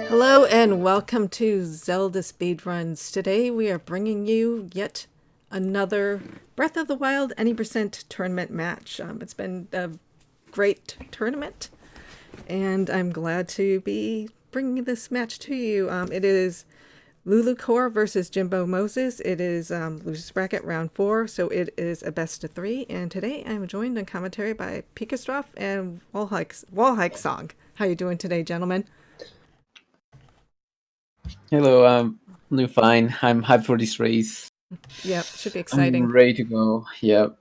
Hello and welcome to Zelda Speedruns. Today we are bringing you yet another Breath of the Wild any percent tournament match. It's been a great tournament and I'm glad to be bringing this match to you. It is LouLouCore versus Jimbo Moses. It is losers bracket round 4, so it is a best of 3. And today I'm joined in commentary by Pikastroff and Wallhike Song. How you doing today, gentlemen? Hello, I'm doing fine. I'm hyped for this race. Yep, should be I'm exciting. ready to go. Yep.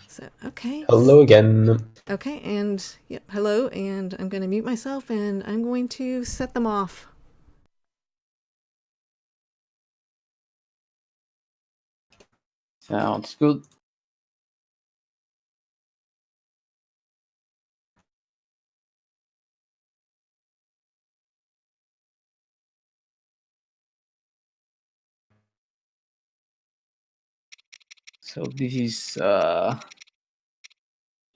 So, okay. Hello again. Okay, and yep, hello, and I'm going to mute myself and I'm going to set them off. Sounds good. So this is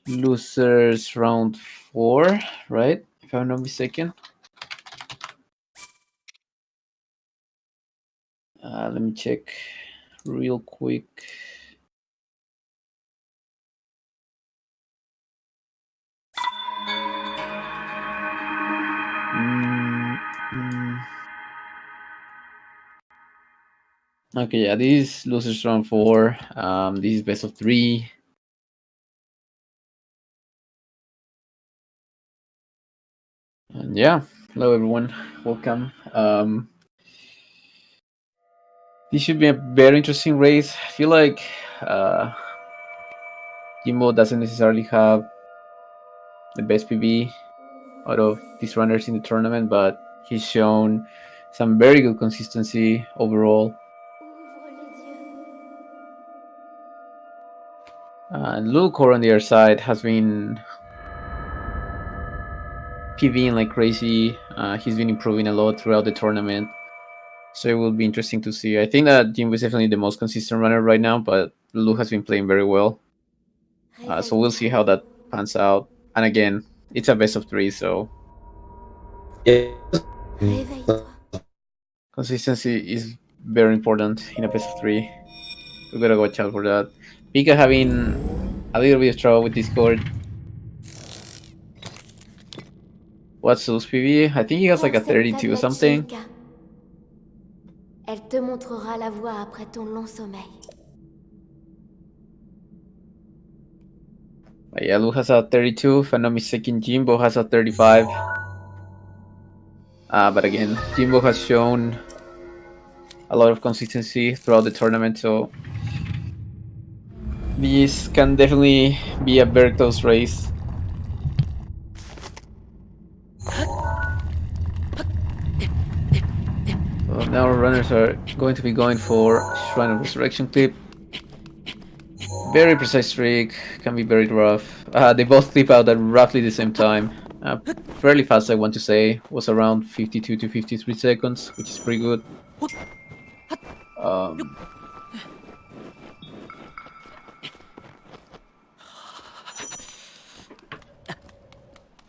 losers round 4, right? If I'm not mistaken. Let me check real quick. Okay, yeah, this is losers round 4. This is best of 3. And yeah, hello everyone, welcome. This should be a very interesting race. I feel like Jimbo doesn't necessarily have the best PB out of these runners in the tournament, but he's shown some very good consistency overall. And LouLouCore on the other side has been PBing like crazy. He's been improving a lot throughout the tournament. So it will be interesting to see. I think that Jimbo is definitely the most consistent runner right now, but Lulu has been playing very well. So we'll see how that pans out. And again, it's a best of 3, so Yeah. consistency is very important in a best of 3. We gotta watch out for that. Pika having a little bit of trouble with Discord. What's Sul's PB? I think he has like a 32 or something. Elle te montrera la voie après ton long sommeil. But yeah, Lu has a 32. If I'm not mistaken, Jimbo has a 35. But again, Jimbo has shown a lot of consistency throughout the tournament, so this can definitely be a very close race. So now our runners are going to be going for Shrine of Resurrection clip. Very precise trick, can be very rough. They both clip out at roughly the same time. Fairly fast, I want to say. Was around 52 to 53 seconds, which is pretty good.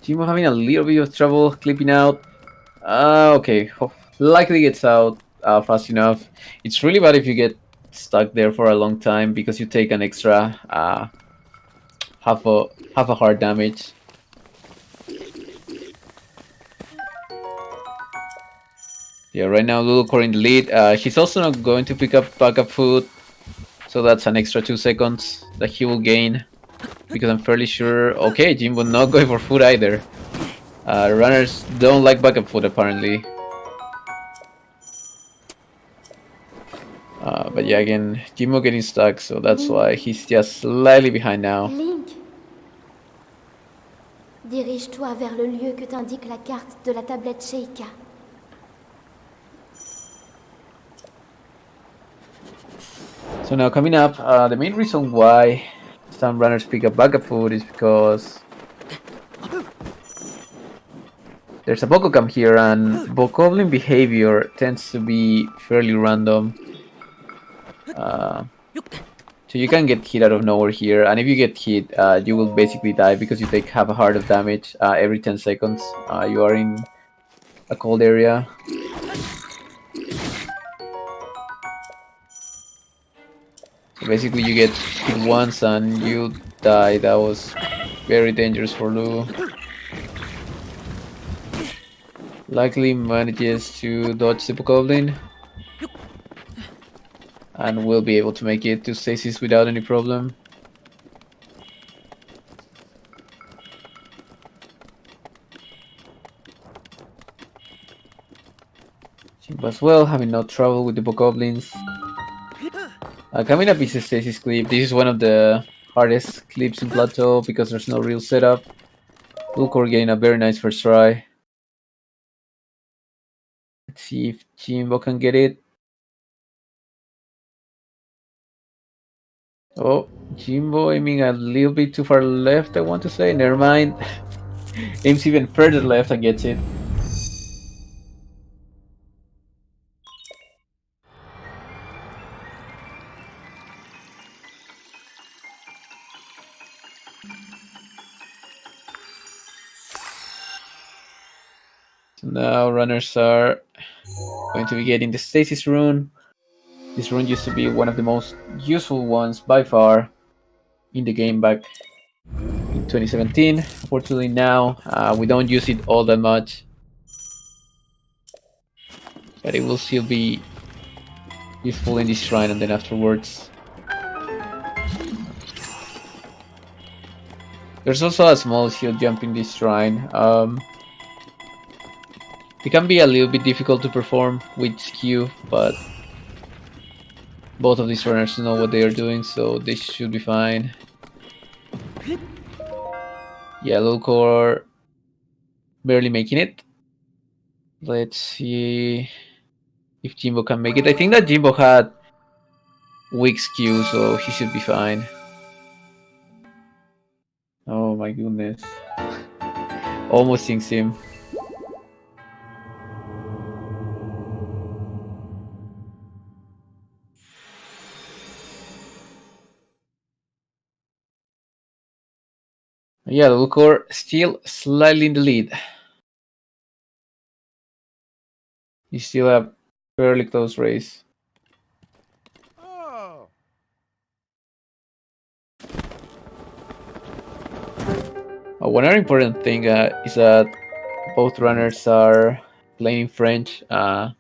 Timo having a little bit of trouble clipping out. Okay, likely gets out fast enough. It's really bad if you get stuck there for a long time because you take an extra half a heart damage. Yeah, right now LouLouCore in the lead. He's also not going to pick up backup food, so that's an extra 2 seconds that he will gain. Because I'm fairly sure. Okay, Jimbo not going for food either. Runners don't like backup food apparently. But yeah, again, Jimbo getting stuck, so that's why he's just slightly behind now. Link, dirige-toi vers le lieu que t'indique la carte de la tablette Sheikah. So now coming up, the main reason why some runners pick up backup food is because there's a Bokocam here, and Bokoblin behavior tends to be fairly random. So you can get hit out of nowhere here, and if you get hit, you will basically die because you take half a heart of damage every 10 seconds. You are in a cold area. So basically you get hit once and you die. That was very dangerous for Lou. Likely manages to dodge the Bokoblin and will be able to make it to stasis without any problem. Jimbo as well, having no trouble with the Bokoblins. Coming up is a stasis clip. This is one of the hardest clips in Plateau because there's no real setup. LouLouCore getting a very nice first try. Let's see if Jimbo can get it. Oh, Jimbo aiming a little bit too far left, I want to say. Never mind. Aims even further left and gets it. So now runners are going to be getting the stasis rune. This rune used to be one of the most useful ones by far in the game back in 2017. Unfortunately now we don't use it all that much. But it will still be useful in this shrine and then afterwards. There's also a small shield jump in this shrine. It can be a little bit difficult to perform with skew, but both of these runners know what they are doing, so they should be fine. Yeah, LouLouCore barely making it. Let's see if Jimbo can make it. I think that Jimbo had weak skew, so he should be fine. Oh my goodness. Almost sinks him. Yeah, LouLouCore still slightly in the lead. He's still a fairly close race. One other important thing is that both runners are playing in French. The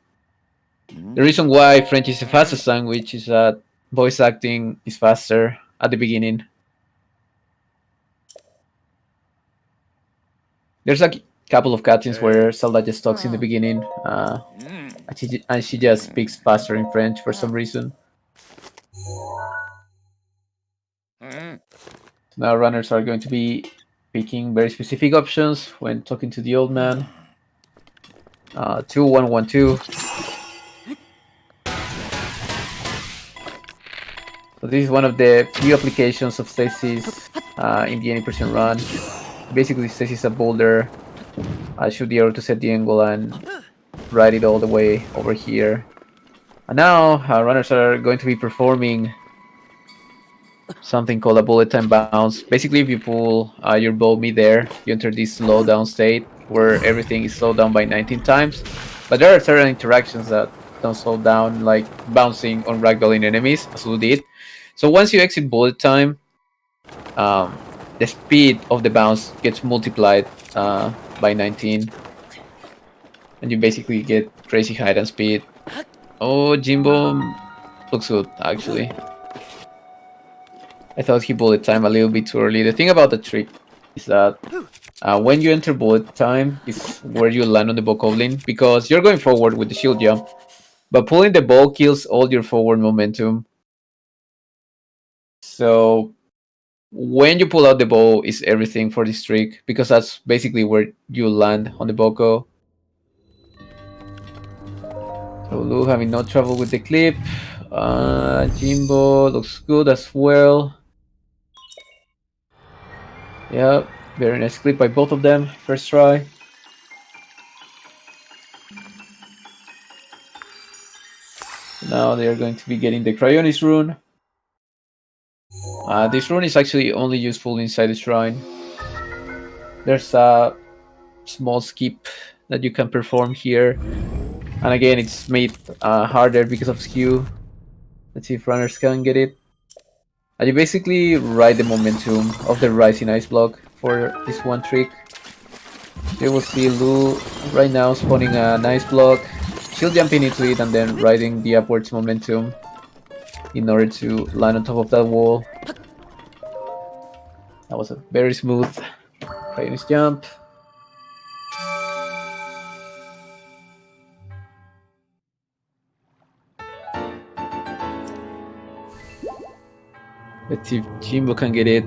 reason why French is the fastest language is that voice acting is faster at the beginning. There's a couple of cutscenes where Zelda just talks in the beginning, and she just speaks faster in French for some reason. Now runners are going to be picking very specific options when talking to the old man. 2-1-1-2. So this is one of the few applications of stasis in the any percent run. Basically, stasis a boulder. I shoot the arrow to set the angle and ride it all the way over here. And now runners are going to be performing something called a bullet time bounce. Basically, if you pull your bow mid-air, you enter this slow down state where everything is slowed down by 19 times. But there are certain interactions that don't slow down, like bouncing on ragdolling enemies, as Lou did. So once you exit bullet time, the speed of the bounce gets multiplied by 19. And you basically get crazy height and speed. Oh, Jimbo looks good, actually. I thought he bullet time a little bit too early. The thing about the trick is that when you enter bullet time is where you land on the Bokoblin, because you're going forward with the shield jump, but pulling the bow kills all your forward momentum. So when you pull out the bow is everything for this trick, because that's basically where you land on the Boko. So Lou having no trouble with the clip. Jimbo looks good as well. Yeah, very nice clip by both of them. First try. Now they are going to be getting the Cryonis rune. This rune is actually only useful inside the shrine. There's a small skip that you can perform here. And again, it's made harder because of skew. Let's see if runners can get it. And you basically ride the momentum of the rising ice block for this one trick. You will see Lu right now spawning a nice block, shield jumping into it, and then riding the upwards momentum in order to land on top of that wall. That was a very smooth Rainis jump. Let's see if Jimbo can get it.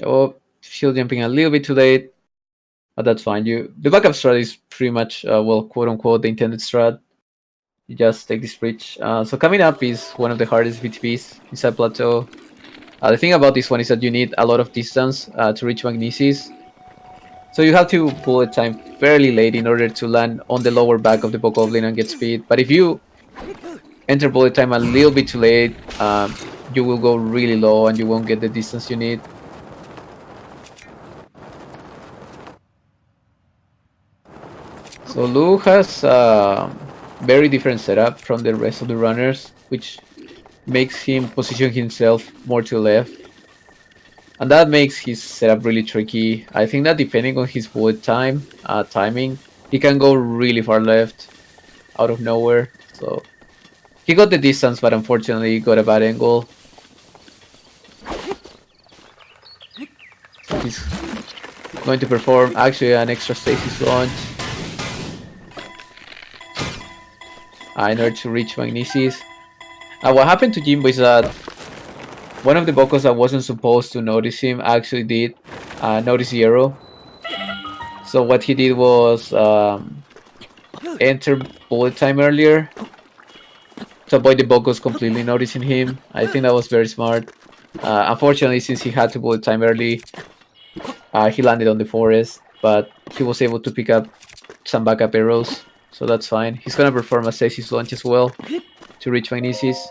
Oh, shield jumping a little bit too late, but that's fine. The backup strat is pretty much well, quote unquote, the intended strat. You just take this bridge. So coming up is one of the hardest VTBs inside Plateau. The thing about this one is that you need a lot of distance to reach Magnesis. So you have to bullet time fairly late in order to land on the lower back of the Bokoblin and get speed. But if you enter bullet time a little bit too late, you will go really low and you won't get the distance you need. So Lu has a very different setup from the rest of the runners, which makes him position himself more to the left. And that makes his setup really tricky. I think that depending on his bullet timing, he can go really far left out of nowhere. So he got the distance, but unfortunately got a bad angle. So he's going to perform actually an extra stasis launch in order to reach Magnesis. What happened to Jimbo is that one of the Bokos that wasn't supposed to notice him actually did notice the arrow. So what he did was enter bullet time earlier to avoid the Bokos completely noticing him. I think that was very smart. Unfortunately, since he had to bullet time early, he landed on the forest, but he was able to pick up some backup arrows, so that's fine. He's gonna perform a stasis launch as well to reach Magnesis.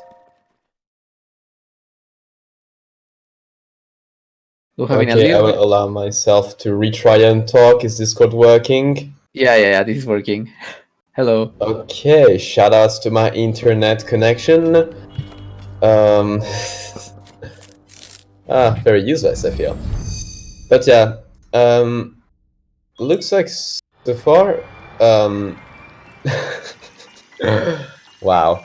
Okay, I will allow myself to retry and talk. Is Discord working? Yeah, this is working. Hello. Okay, shoutouts to my internet connection. Very useless, I feel. But yeah, looks like so far, wow.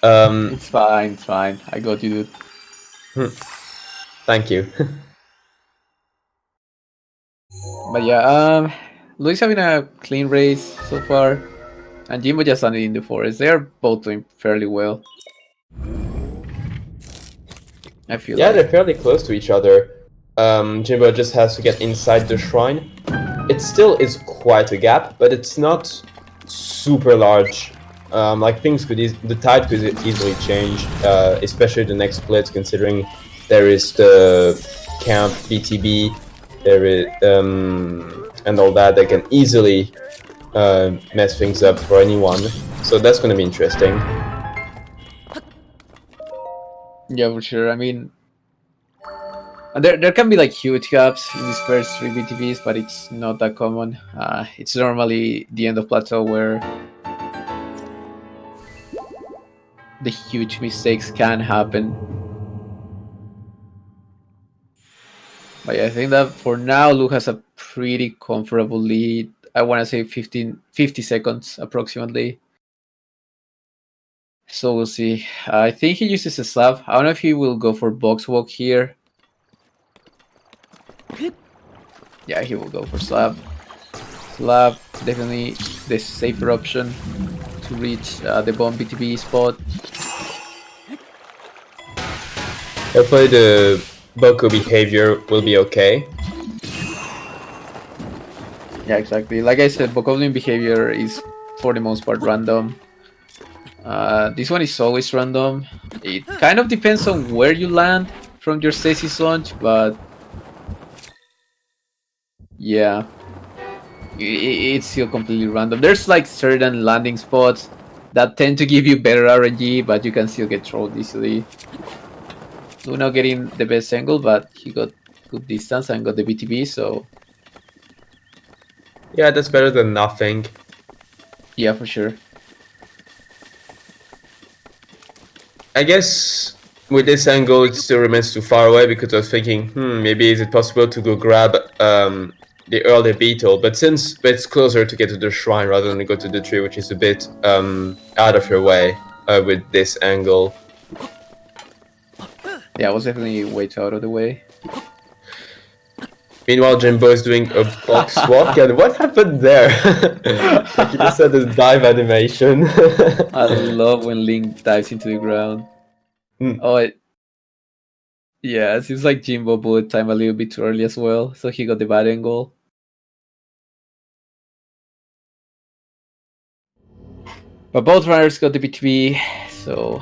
It's fine. I got you, dude. Thank you. But yeah, Luis having a clean race so far, and Jimbo just landed in the forest. They are both doing fairly well. I feel yeah, like. they're fairly close to each other. Jimbo just has to get inside the shrine. It still is quite a gap, but it's not super large. Like things the tide could easily change, especially the next split, considering there is the camp BTB, there is and all that can easily mess things up for anyone. So that's going to be interesting. Yeah, for sure. I mean, there can be like huge gaps in these first 3 BTBs, but it's not that common. It's normally the end of plateau where the huge mistakes can happen. But yeah, I think that for now, Luke has a pretty comfortable lead. I want to say 50 seconds approximately. So we'll see. I think he uses a slab. I don't know if he will go for box walk here. Yeah, he will go for slab. Slab, definitely the safer option to reach the bomb BTB spot. Hopefully the Boko behavior will be okay. Yeah, exactly. Like I said, Bokoblin behavior is for the most part random. This one is always random. It kind of depends on where you land from your stasis launch, but yeah, it's still completely random. There's like certain landing spots that tend to give you better RNG, but you can still get trolled easily. Luna getting the best angle, but he got good distance and got the BTB, so Yeah, that's better than nothing. yeah, for sure. I guess with this angle, it still remains too far away because I was thinking, maybe is it possible to go grab the early beetle? But since it's closer to get to the shrine rather than go to the tree, which is a bit out of your way with this angle. Yeah, I was definitely way too out of the way. Meanwhile, Jimbo is doing a box walk, and what happened there? Like he just had this dive animation. I love when Link dives into the ground. Hmm. Yeah, it seems like Jimbo bullet time a little bit too early as well, so he got the bad angle. But both runners got the BTB, so...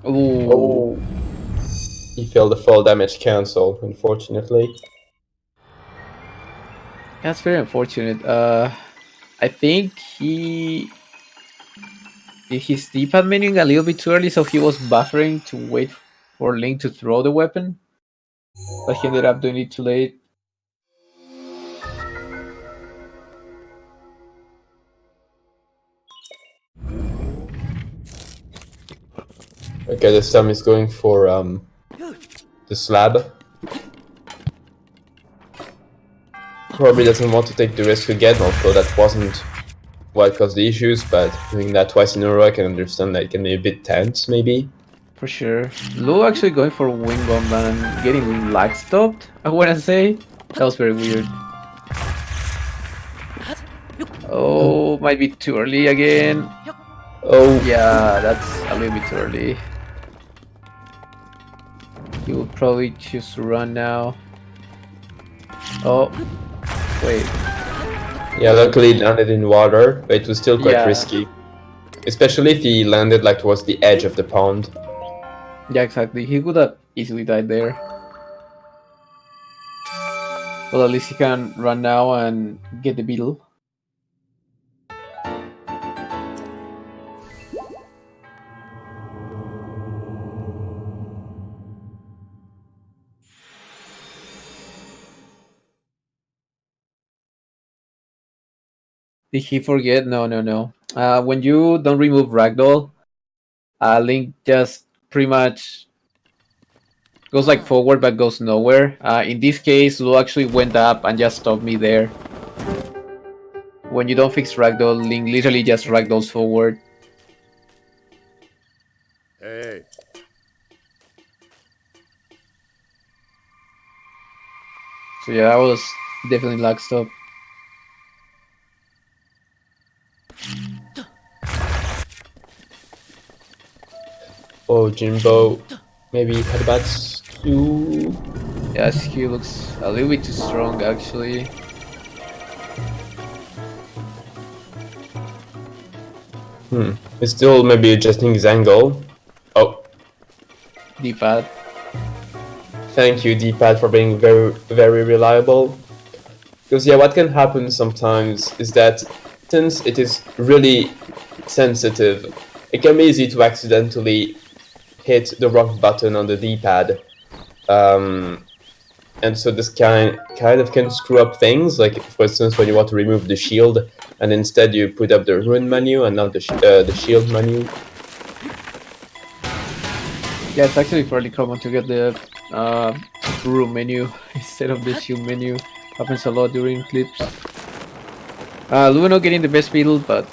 Ooh. Oh. He failed the fall damage cancel, unfortunately. That's very unfortunate. I think he did his D-pad menuing a little bit too early, so he was buffering to wait for Link to throw the weapon, but he ended up doing it too late. Okay, this time he's going for the slab. Probably doesn't want to take the risk again, although that wasn't what caused the issues, but doing that twice in a row, I can understand that it can be a bit tense, maybe. For sure. Lou actually going for wing bomb and getting lag stopped, I wanna say. That was very weird. Oh, might be too early again. Oh, Yeah, that's a little bit too early. He will probably choose to run now. Oh, wait. yeah, luckily it landed in water, but it was still quite Yeah. risky. Especially if he landed like towards the edge of the pond. Yeah, exactly. He could have easily died there. Well, at least he can run now and get the beetle. Did he forget? No, no, no. When you don't remove ragdoll, Link just pretty much goes like forward but goes nowhere. In this case, Lu actually went up and just stopped me there. When you don't fix ragdoll, Link literally just ragdolls forward. Hey. So yeah, that was definitely lag stop. Oh, Jimbo. Maybe headbutts too. Yeah, SQ looks a little bit too strong actually. He's still maybe adjusting his angle. Oh, D-pad. thank you, D-pad, for being very, very reliable. Because yeah, what can happen sometimes is that since it is really sensitive, it can be easy to accidentally hit the wrong button on the D-pad. And so this kind of can screw up things, like for instance when you want to remove the shield and instead you put up the rune menu and not the shield menu. Yeah, it's actually fairly common to get the room menu instead of the shield menu. Happens a lot during clips. Luno getting the best beetle, but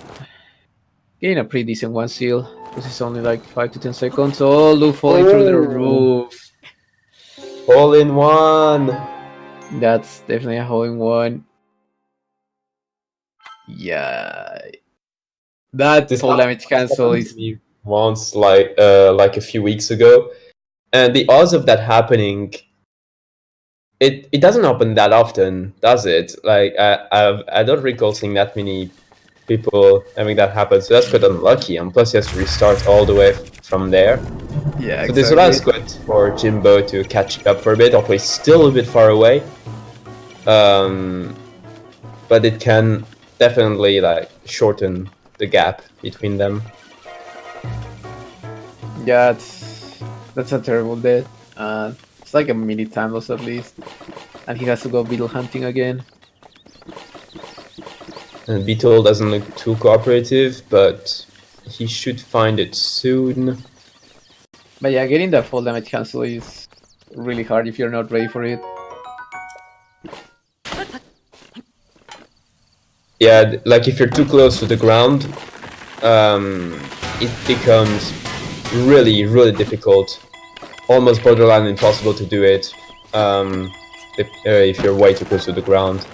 getting a pretty decent one seal. This is only like 5 to 10 seconds. Oh, Lu falling through the roof. All in one! That's definitely a hole in one. Yeah. That This fall damage cancel happened is... to me once, like a few weeks ago, and the odds of that happening, it doesn't happen that often, does it? Like I don't recall seeing that many people having that happen, so that's quite unlucky. And plus, he has to restart all the way from there. Yeah, So this allows exactly. quite for Jimbo to catch up for a bit, although he's still a bit far away. But it can definitely like shorten the gap between them. Yeah, That's a terrible death. It's like a mini time loss at least. And he has to go beetle hunting again. And Beetle doesn't look too cooperative, but he should find it soon. But yeah, getting that full damage cancel is really hard if you're not ready for it. Yeah, like if you're too close to the ground, it becomes really, really difficult. Almost borderline impossible to do it if you're way too close to the ground.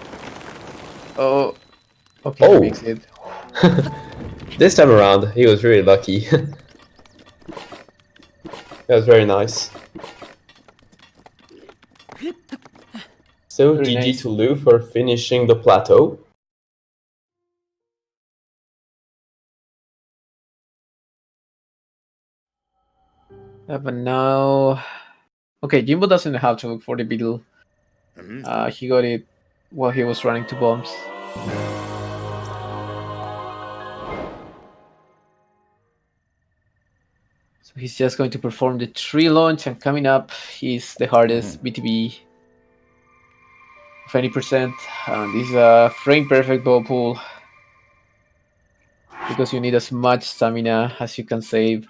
Oh, okay, Oh. he makes it. This time around, he was really lucky. That was very nice. So Very GG nice. to Lou for finishing the plateau. But now, okay, Jimbo doesn't have to look for the beetle. He got it while he was running to bombs. So he's just going to perform the tree launch, and coming up is the hardest BTB of any percent. This is a frame perfect bow pull because you need as much stamina as you can save.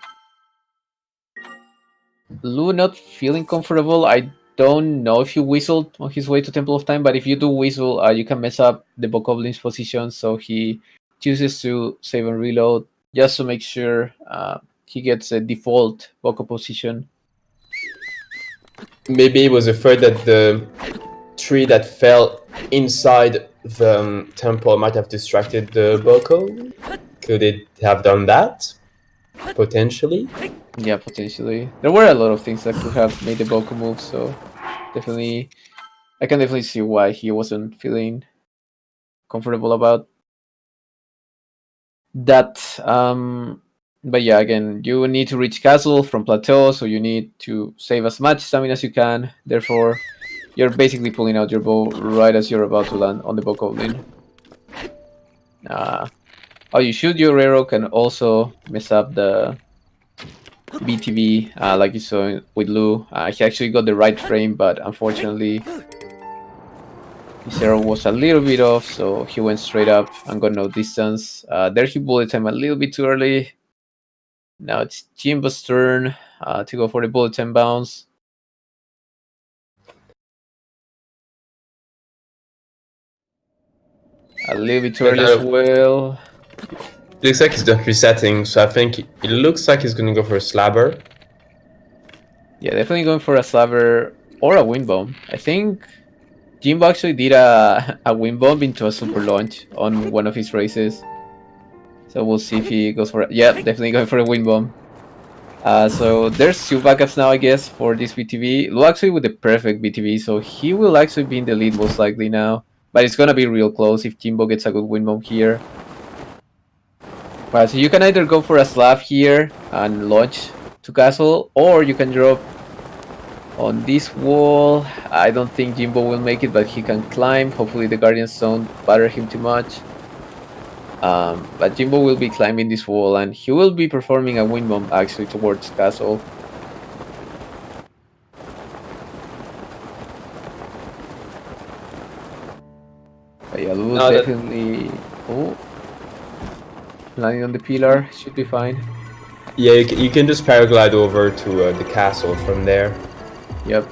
Lou not feeling comfortable. I don't know if he whistled on his way to Temple of Time, but if you do whistle, you can mess up the Bokoblin's position, so he chooses to save and reload just to make sure he gets a default Boko position. Maybe he was afraid that the tree that fell inside the temple might have distracted the Boko. Could it have done that? Potentially. Yeah, potentially. There were a lot of things that could have made the Boko move, so definitely, I can definitely see why he wasn't feeling comfortable about that. But yeah, again, you need to reach castle from plateau, so you need to save as much stamina as you can. Therefore, you're basically pulling out your bow right as you're about to land on the Bokoblin. How you shoot your arrow can also mess up the BTB, like you saw with Lou. He actually got the right frame, but unfortunately, his arrow was a little bit off, so he went straight up and got no distance. There he bullet time a little bit too early. Now it's Jimbo's turn to go for the bullet time bounce. A little bit too early as well. Looks like he's done resetting, so I think it looks like he's gonna go for a slabber. Yeah, definitely going for a slabber or a wind bomb. I think Jimbo actually did a wind bomb into a super launch on one of his races. So we'll see if he goes for it. Yeah, definitely going for a wind bomb. So there's two backups now, I guess, for this BTV. Lou actually with the perfect BTV, so he will actually be in the lead most likely now. But it's gonna be real close if Jimbo gets a good wind bomb here. So you can either go for a slab here and launch to castle, or you can drop on this wall. I don't think Jimbo will make it, but he can climb. Hopefully the Guardians don't bother him too much. But Jimbo will be climbing this wall, and he will be performing a wind bomb actually towards castle. But yeah, Lou definitely... Oh, landing on the pillar should be fine. Yeah, you can just paraglide over to the castle from there. Yep.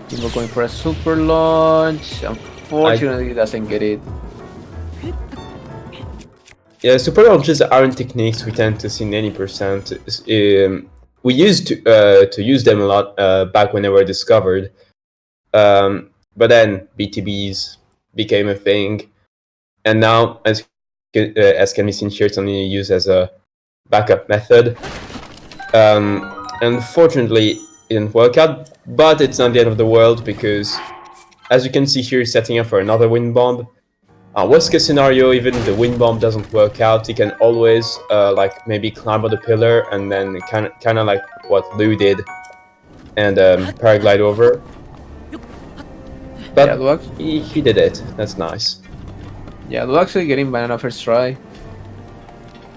Jimbo going for a super launch. Unfortunately, doesn't get it. Yeah, super launches aren't techniques we tend to see in any percent. We used to use them a lot back when they were discovered. But then BTBs became a thing, and now, as can be seen here, it's only used as a backup method. Unfortunately, it didn't work out, but it's not the end of the world because, as you can see here, he's setting up for another wind bomb. Worst case scenario, even if the wind bomb doesn't work out, he can always like maybe climb on the pillar and then kind of like what Lou did and paraglide over. But yeah, he did it. That's nice. Yeah, Lou actually getting banana first try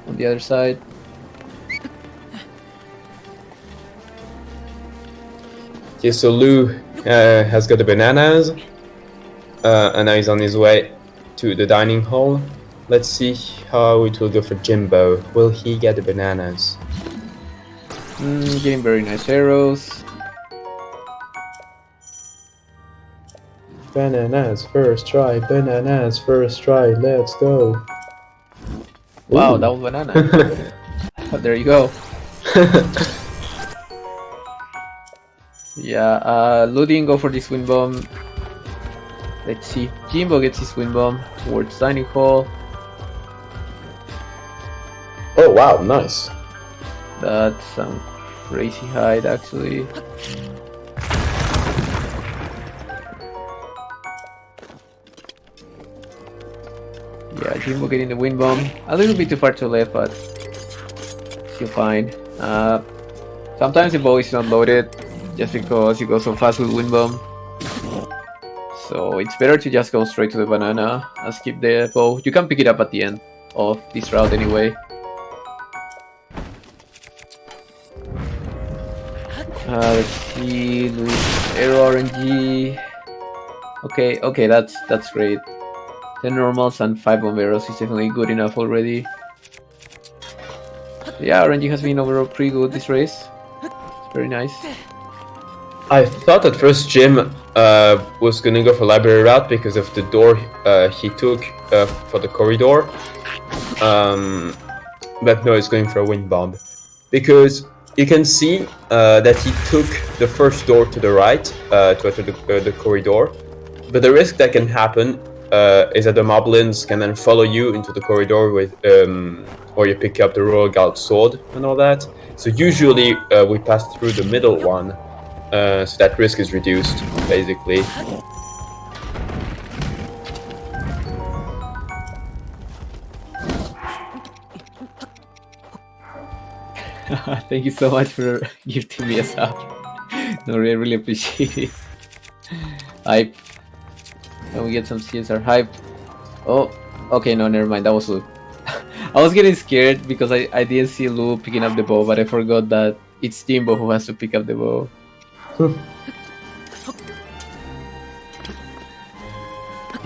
on the other side. Okay, so Lou has got the bananas, and now he's on his way to the dining hall. Let's see how it will go for Jimbo. Will he get the bananas? Getting very nice arrows. Bananas first try, bananas first try, let's go. Wow, Ooh. that was banana. There you go. Yeah, Lou didn't go for this wind bomb. Let's see if Jimbo gets his wind bomb towards dining hall. Oh wow, nice. That's some crazy height actually. Yeah, Jimbo getting the wind bomb. A little bit too far to left, but still fine. Sometimes the bow is not loaded just because you go so fast with wind bomb. So it's better to just go straight to the banana and skip the bow. You can pick it up at the end of this route anyway. Let's see, arrow RNG. Okay, that's great. 10 normals and 5 bomb arrows is definitely good enough already. Yeah, RNG has been overall pretty good this race. It's very nice. I thought at first Jim was gonna go for library route because of the door he took for the corridor. But no, he's going for a wind bomb. Because you can see that he took the first door to the right to enter the corridor. But the risk that can happen is that the moblins can then follow you into the corridor with, or you pick up the Royal Guard sword and all that. So usually we pass through the middle one, so that risk is reduced, basically. Thank you so much for gifting me a sub. No, I really appreciate it. Hype. Can we get some CSR hype? Oh, okay, no, never mind. That was Lou. I was getting scared because I didn't see Lou picking up the bow, but I forgot that it's Jimbo who has to pick up the bow.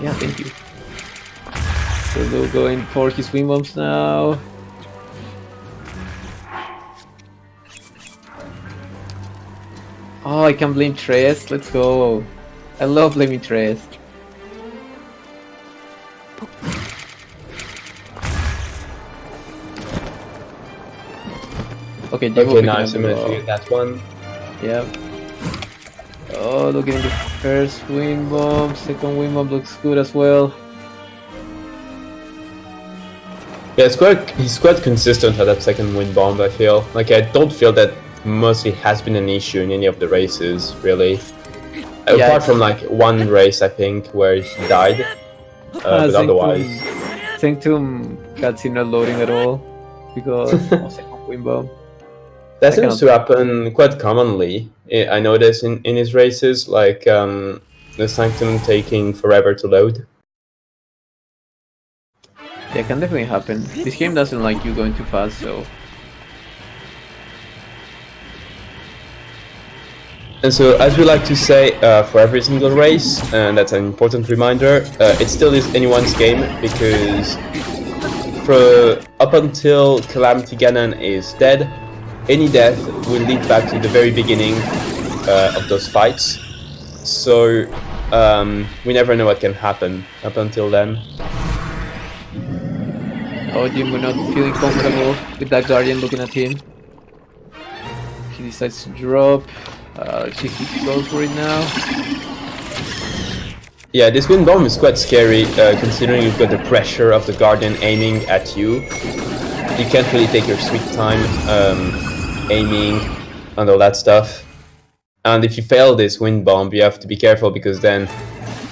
Yeah, thank you. So Lou going for his wind bombs now. Oh, I can blame Tres. Let's go. I love blaming Tres. Okay, Okay, nice. I'm gonna figure that one. Yep. Oh, looking at the first wind bomb. Second wind bomb looks good as well. Yeah, he's quite consistent at that second wind bomb, I feel. Like, I don't feel that mostly has been an issue in any of the races, really. Yeah, apart from, like, one race, I think, where he died. But otherwise... Sanctum got not loading at all because of second wind bomb. That seems to happen quite commonly, I notice, in his races, like, the Sanctum taking forever to load. Yeah, it can definitely happen. This game doesn't like you going too fast, so... And so, as we like to say for every single race, and that's an important reminder, it still is anyone's game, because up until Calamity Ganon is dead, any death will lead back to the very beginning of those fights. So, we never know what can happen up until then. Oh, Jimbo not feeling comfortable with that Guardian looking at him. He decides to drop. Let's see if he goes for it now. Yeah, this wind bomb is quite scary, considering you've got the pressure of the Guardian aiming at you. You can't really take your sweet time aiming and all that stuff. And if you fail this wind bomb, you have to be careful, because then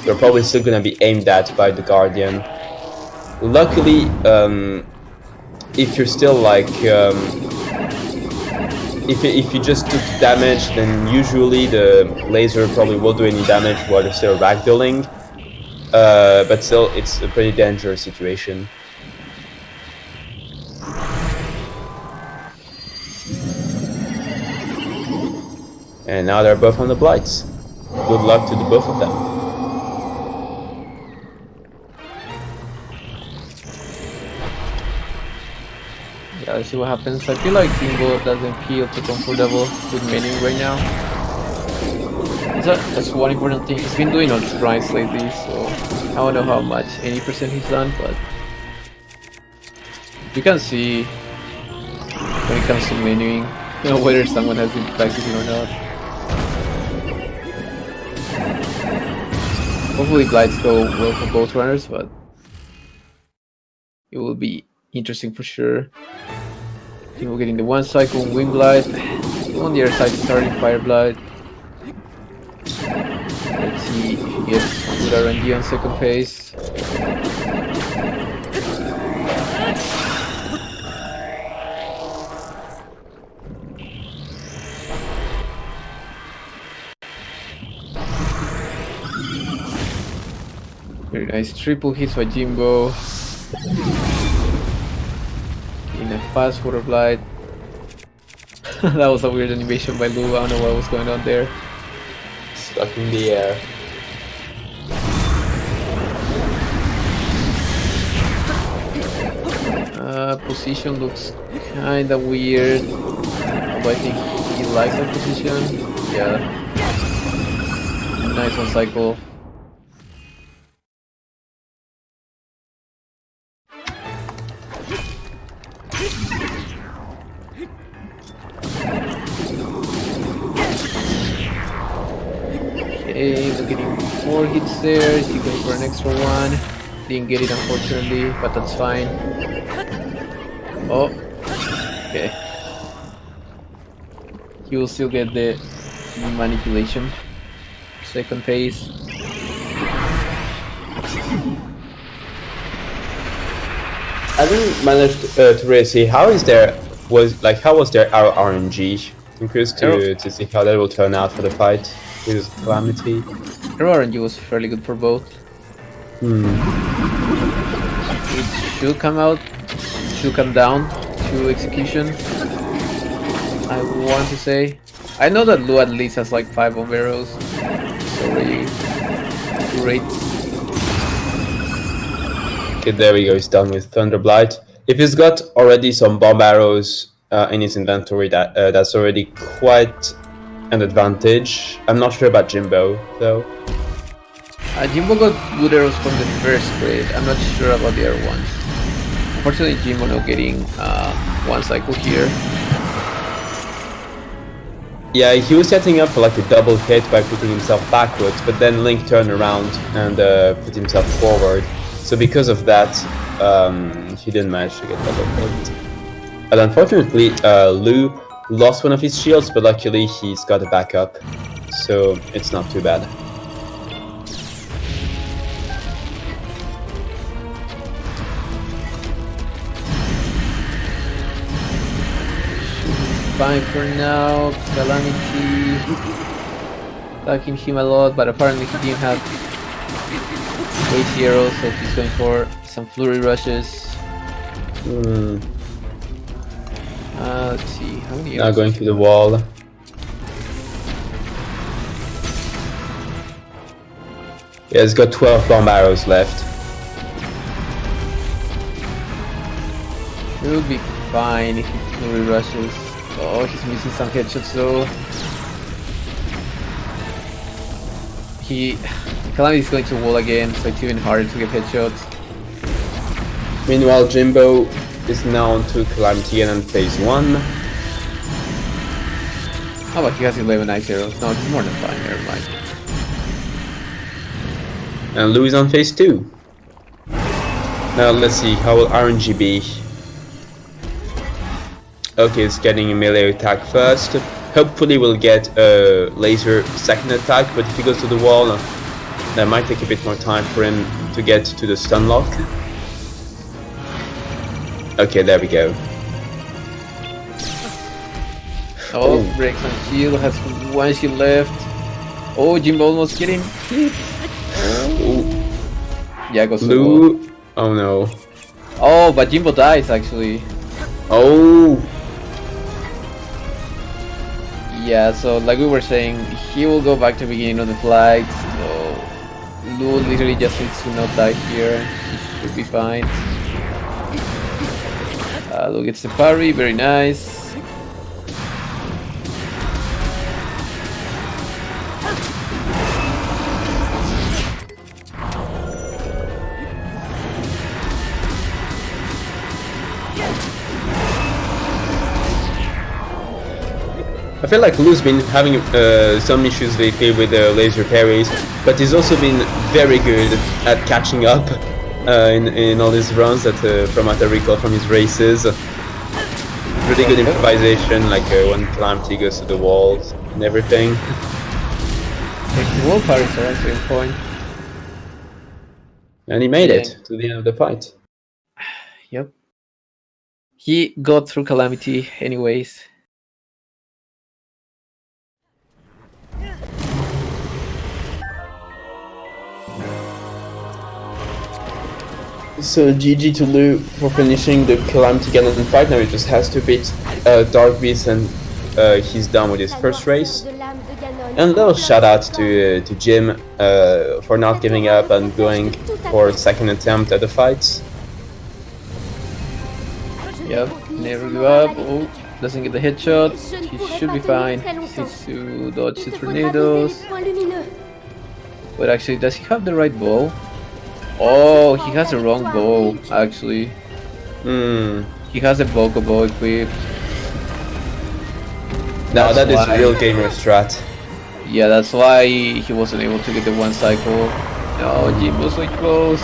you're probably still gonna be aimed at by the Guardian. Luckily, if you're still like... If you just took damage, then usually the laser probably won't do any damage while you're still ragdolling. But still, it's a pretty dangerous situation. And now they're both on the blights. Good luck to the both of them. Yeah, let's see what happens. I feel like Jimbo doesn't feel too comfortable with menuing right now. That's one important thing. He's been doing on sprites lately, so I don't know how much, 80% he's done, but you can see when it comes to menuing, you know, whether someone has been practicing or not. Hopefully glides go well for both runners, but it will be interesting for sure. People getting the one cycle Wing Glide, on the other side starting Fire Glide. Let's see if he gets good RNG on second phase. Very nice triple hits by Jimbo. In a fast water glide. That was a weird animation by Lou. I don't know what was going on there. Stuck in the air. Position looks kinda weird, but I think he likes that position. Yeah. Nice on cycle. Okay, we're getting 4 hits there. Is he going for an extra one? Didn't get it unfortunately, but that's fine. Oh, okay. He will still get the manipulation. Second phase. I didn't manage to really see how was their RNG. I'm curious to see how that will turn out for the fight with Calamity. Their RNG was fairly good for both. It should come out, should come down to execution. I want to say. I know that Lou at least has like 5 bomb arrows. It's already great. Okay, there we go. He's done with Thunderblight. If he's got already some bomb arrows in his inventory, that's already quite an advantage. I'm not sure about Jimbo though. Jimbo got good arrows from the first grade. I'm not sure about the other ones. Unfortunately, Jimbo not getting one cycle here. Yeah, he was setting up for like a double hit by putting himself backwards, but then Link turned around and put himself forward. So because of that, he didn't manage to get double hit. And unfortunately, Lou lost one of his shields, but luckily he's got a backup, so it's not too bad. Fine for now. Calamity attacking him a lot, but apparently he didn't have zero, so he's going for some flurry rushes. Let's see, how many Now going through the wall. Yeah, he's got 12 bomb arrows left. He'll be fine if he flurry rushes. Oh, he's missing some headshots though. Calamity's going to wall again, so it's even harder to get headshots. Meanwhile, Jimbo is now on to Calamity and on phase 1. Oh, but he has 11 ice arrows. No, he's more than fine, never mind. And Lou is on phase 2. Now let's see, how will RNG be? Okay, it's getting a melee attack first. Hopefully we'll get a laser second attack, but if he goes to the wall, that might take a bit more time for him to get to the stun lock. Okay, there we go. Oh, breaks on shield, has 1 shield left. Oh, Jimbo almost getting hit. Yeah, goes to the wall. Lou, oh no. Oh, but Jimbo dies actually. Oh, Yeah, so like we were saying, he will go back to the beginning of the flight, so Lou literally just needs to not die here. He should be fine. Lou gets the parry, very nice. I feel like Lou's been having some issues lately with laser parries, but he's also been very good at catching up in all his runs that from what I recall from his races. Really good improvisation, like when Calamity goes to the walls and everything. The wall parries are actually on point. And he made Yeah. it to the end of the fight. Yep. He got through Calamity anyways. So GG to Lou for finishing the Calamity Ganon fight. Now he just has to beat Dark Beast and he's done with his first race. And a little shout out to Jim for not giving up and going for a second attempt at the fight. Yep, never give up. Oh, doesn't get the headshot. He should be fine. He needs to dodge the tornadoes. But actually, does he have the right bow? Oh, he has the wrong bow, actually. He has a Boko bow equipped. Now that is why- real gamer strat. Yeah, that's why he wasn't able to get the one cycle. No, Jimbo switch bows.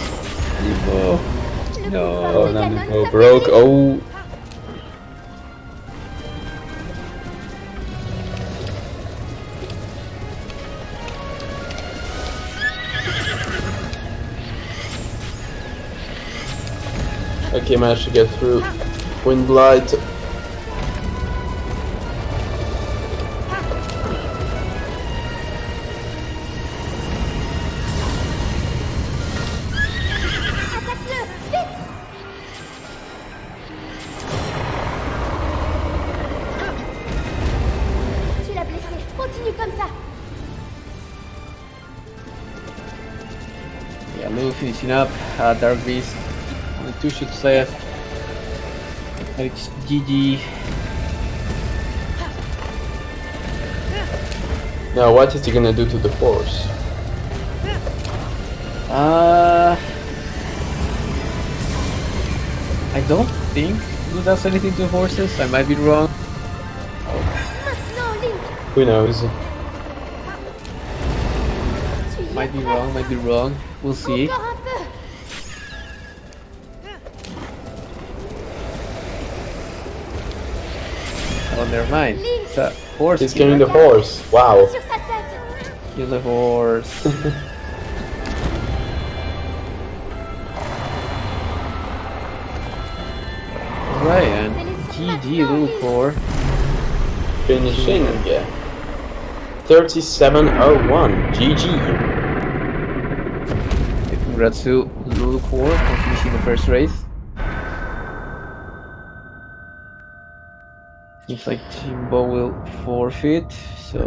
Jimbo. No. Oh, no, broke. Oh. Okay, managed to get through Wind Light. Tu l'as blessé. Continue comme ça. Yeah, Lou finishing up. Dark Beast. Only 2 shots left. It's GG. Now, what is he gonna do to the horse? I don't think Lou does anything to horses. I might be wrong. Maintenant, Link. Who knows? Tu y es Might be presque. wrong, might be wrong. We'll see. Encore un peu. Oh, never mind. It's a horse. He's killing the horse. Wow. Sur sa tête. Kill the horse. Right, and GG LouLouCore. Finishing, yeah. 37:01. GG. Congrats to LouLouCore for finishing the first race. Seems like Jimbo will forfeit, so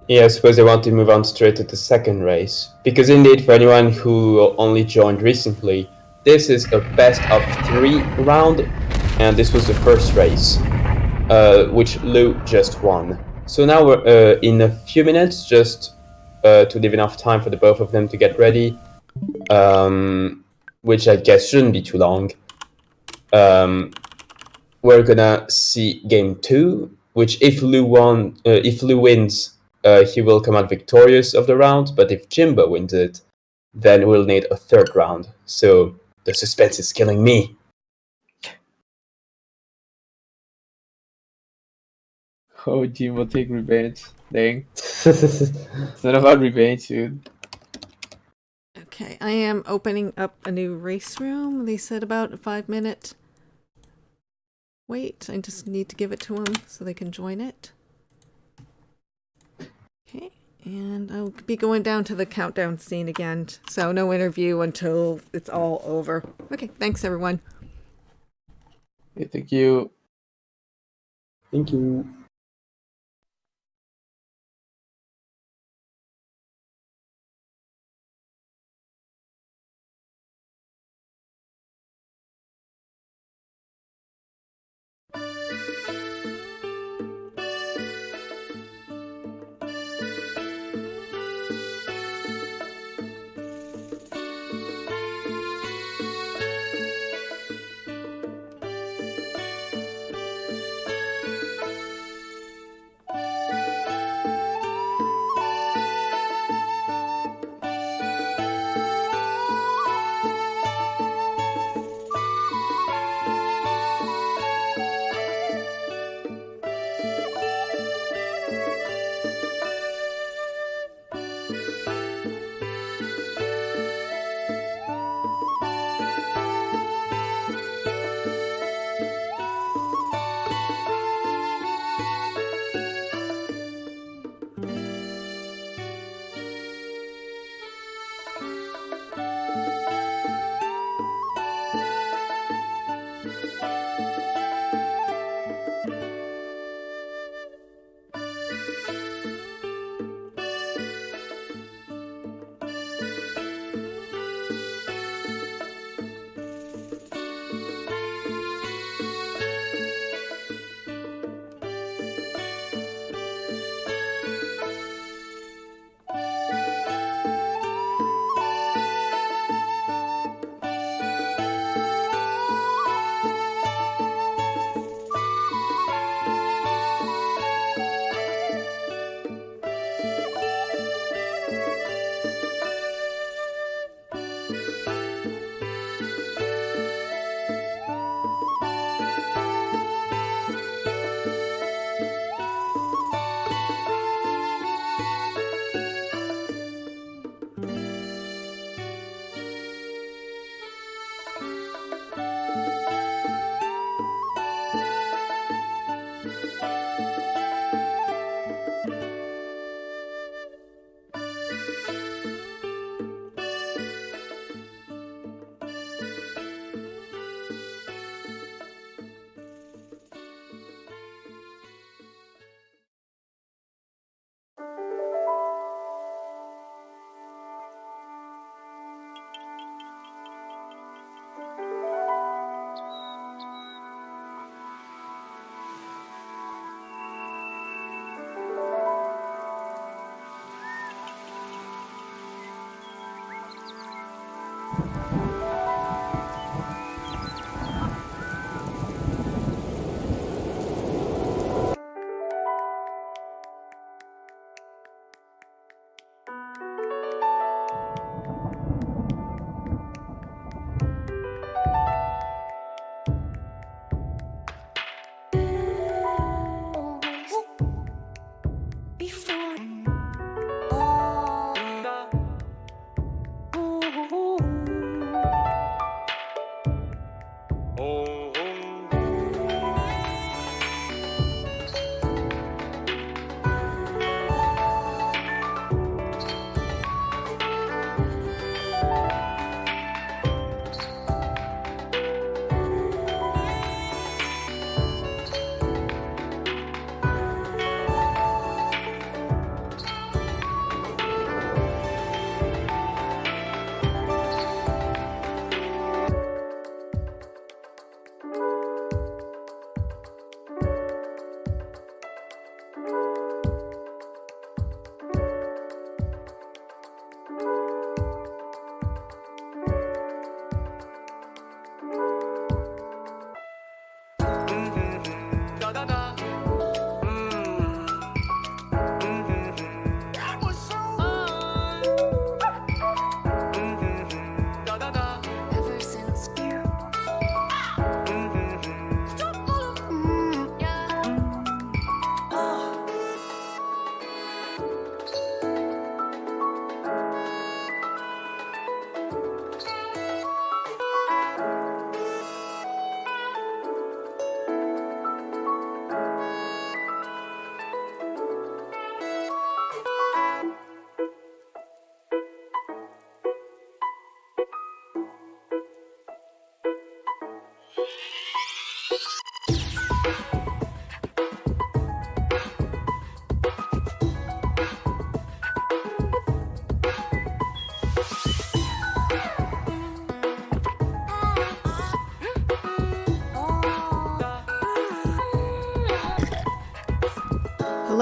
Yeah, I suppose I want to move on straight to the second race. Because indeed, for anyone who only joined recently, this is a best of 3 round, and this was the first race, which Lou just won. So now we're in a few minutes, just to leave enough time for the both of them to get ready, which I guess shouldn't be too long. We're gonna see game 2, which if Lou wins, he will come out victorious of the round. But if Jimbo wins it, then we'll need a third round. So the suspense is killing me. oh, Jimbo take revenge. Dang, it's not about revenge, dude. Okay, I am opening up a new race room. They said about a 5-minute wait. I just need to give it to them so they can join it. Okay, and I'll be going down to the countdown scene again. So no interview until it's all over. Okay, thanks everyone. Okay, thank you. Thank you.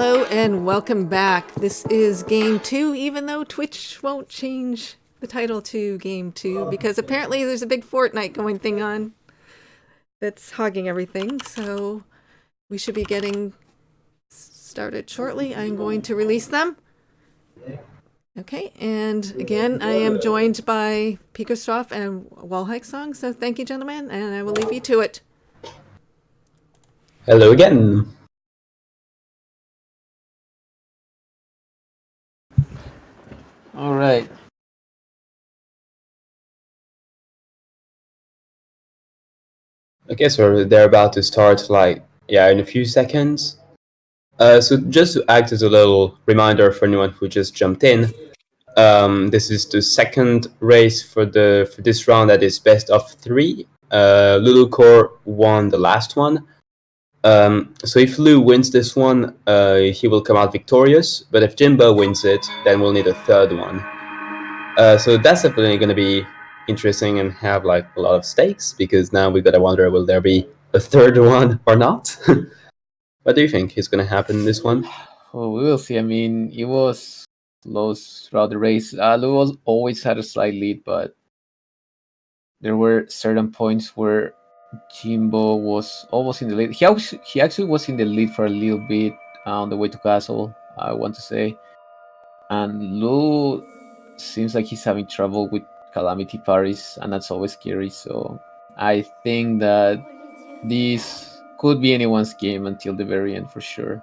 Hello and welcome back. This is game 2, even though Twitch won't change the title to game 2 because apparently there's a big Fortnite going thing on that's hogging everything. So we should be getting started shortly. I'm going to release them. Okay, and again, I am joined by Picostroff and Wallhike Song. So thank you, gentlemen, and I will leave you to it. Hello again. All right. Okay, so they're about to start, in a few seconds. So just to act as a little reminder for anyone who just jumped in, this is the second race for this round that is best of 3. LouLouCore won the last one. So if Lou wins this one, he will come out victorious. But if Jimbo wins it, then we'll need a third one. So that's definitely going to be interesting and have a lot of stakes, because now we've got to wonder, will there be a third one or not? What do you think is going to happen in this one? Oh, we will see. I mean, it was close throughout the race. Lou always had a slight lead, but there were certain points where Jimbo was almost in the lead. He actually was in the lead for a little bit on the way to Castle, I want to say. And Lou seems like he's having trouble with Calamity Paris, and that's always scary. So I think that this could be anyone's game until the very end for sure.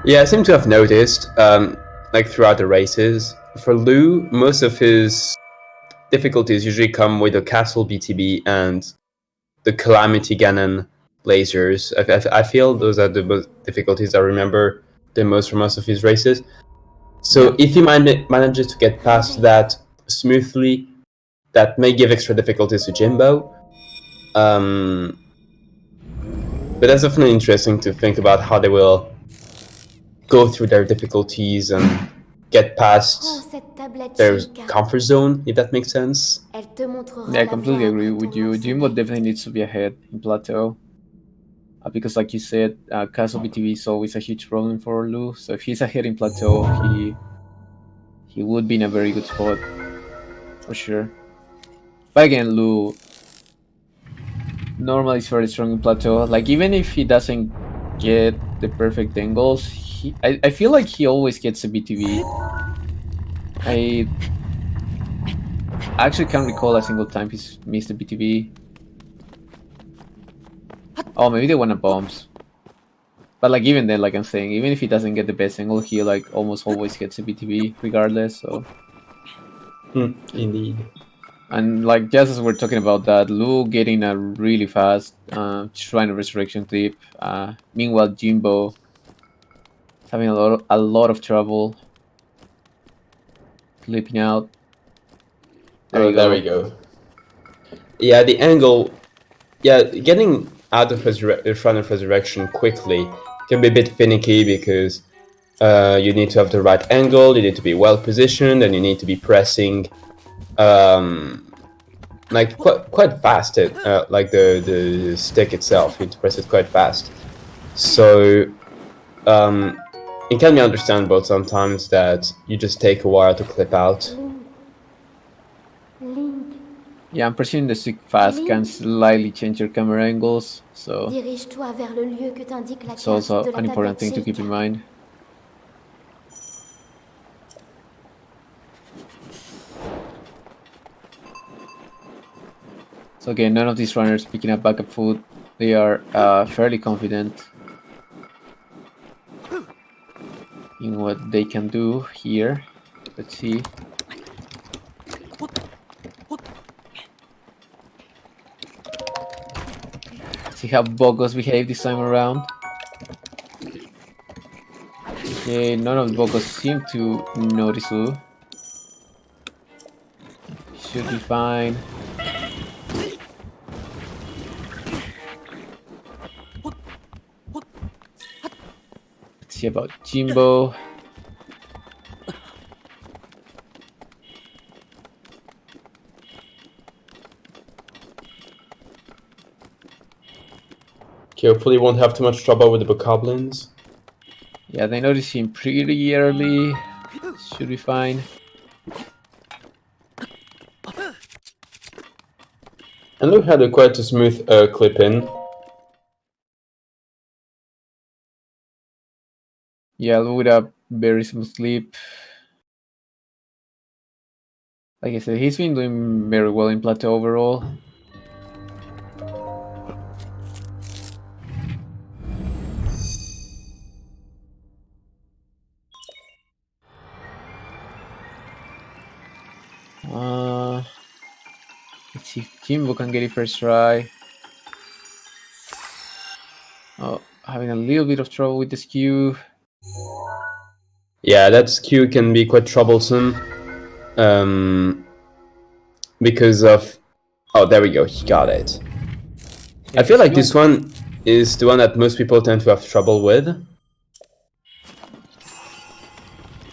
Yeah, I seem to have noticed, throughout the races, for Lou, most of his difficulties usually come with the Castle BTB and the Calamity Ganon lasers. I feel those are the difficulties I remember the most from most of his races. So if he manages to get past that smoothly, that may give extra difficulties to Jimbo. But that's definitely interesting to think about how they will go through their difficulties and get past their comfort zone, if that makes sense. Yeah, I completely agree with you. Jimbo definitely needs to be ahead in Plateau. Because like you said, Castle BTV is always a huge problem for Lou. So if he's ahead in Plateau, he would be in a very good spot for sure. But again, Lou normally is very strong in Plateau. Like even if he doesn't get the perfect angles, I feel like he always gets a BTV. I actually can't recall a single time he's missed a BTV. Oh, maybe they won a bombs. But like even then, like I'm saying, even if he doesn't get the best angle, he like almost always gets a BTV regardless. So Indeed. and like just as we're talking about that, Lou getting a really fast Shrine of Resurrection clip. Meanwhile, Jimbo is having a lot of trouble clipping out. There we go. Yeah, the angle. Yeah, getting out of Shrine of Resurrection quickly can be a bit finicky, because you need to have the right angle, you need to be well positioned, and you need to be pressing quite fast. The stick itself, you need to press it quite fast. So it can be understandable sometimes that you just take a while to clip out. Yeah, I'm pressing the stick fast can slightly change your camera angles, so it's also an important thing to keep in mind. So again, none of these runners picking up backup food. They are fairly confident in what they can do here. Let's see. See how Bogos behave this time around. Okay, none of the Bogos seem to notice Lou. Should be fine. Let's see about Jimbo. Hopefully won't have too much trouble with the bokoblins. Yeah, they notice him pretty early. Should be fine. And Luke had quite a smooth clip in. Yeah, with a very smooth sleep. Like I said, he's been doing very well in Plateau overall. Let's see if Jimbo can get it first try. Oh, having a little bit of trouble with the skew. Yeah, that skew can be quite troublesome. Because of... Oh, there we go, he got it. Yeah, I feel like this one is the one that most people tend to have trouble with.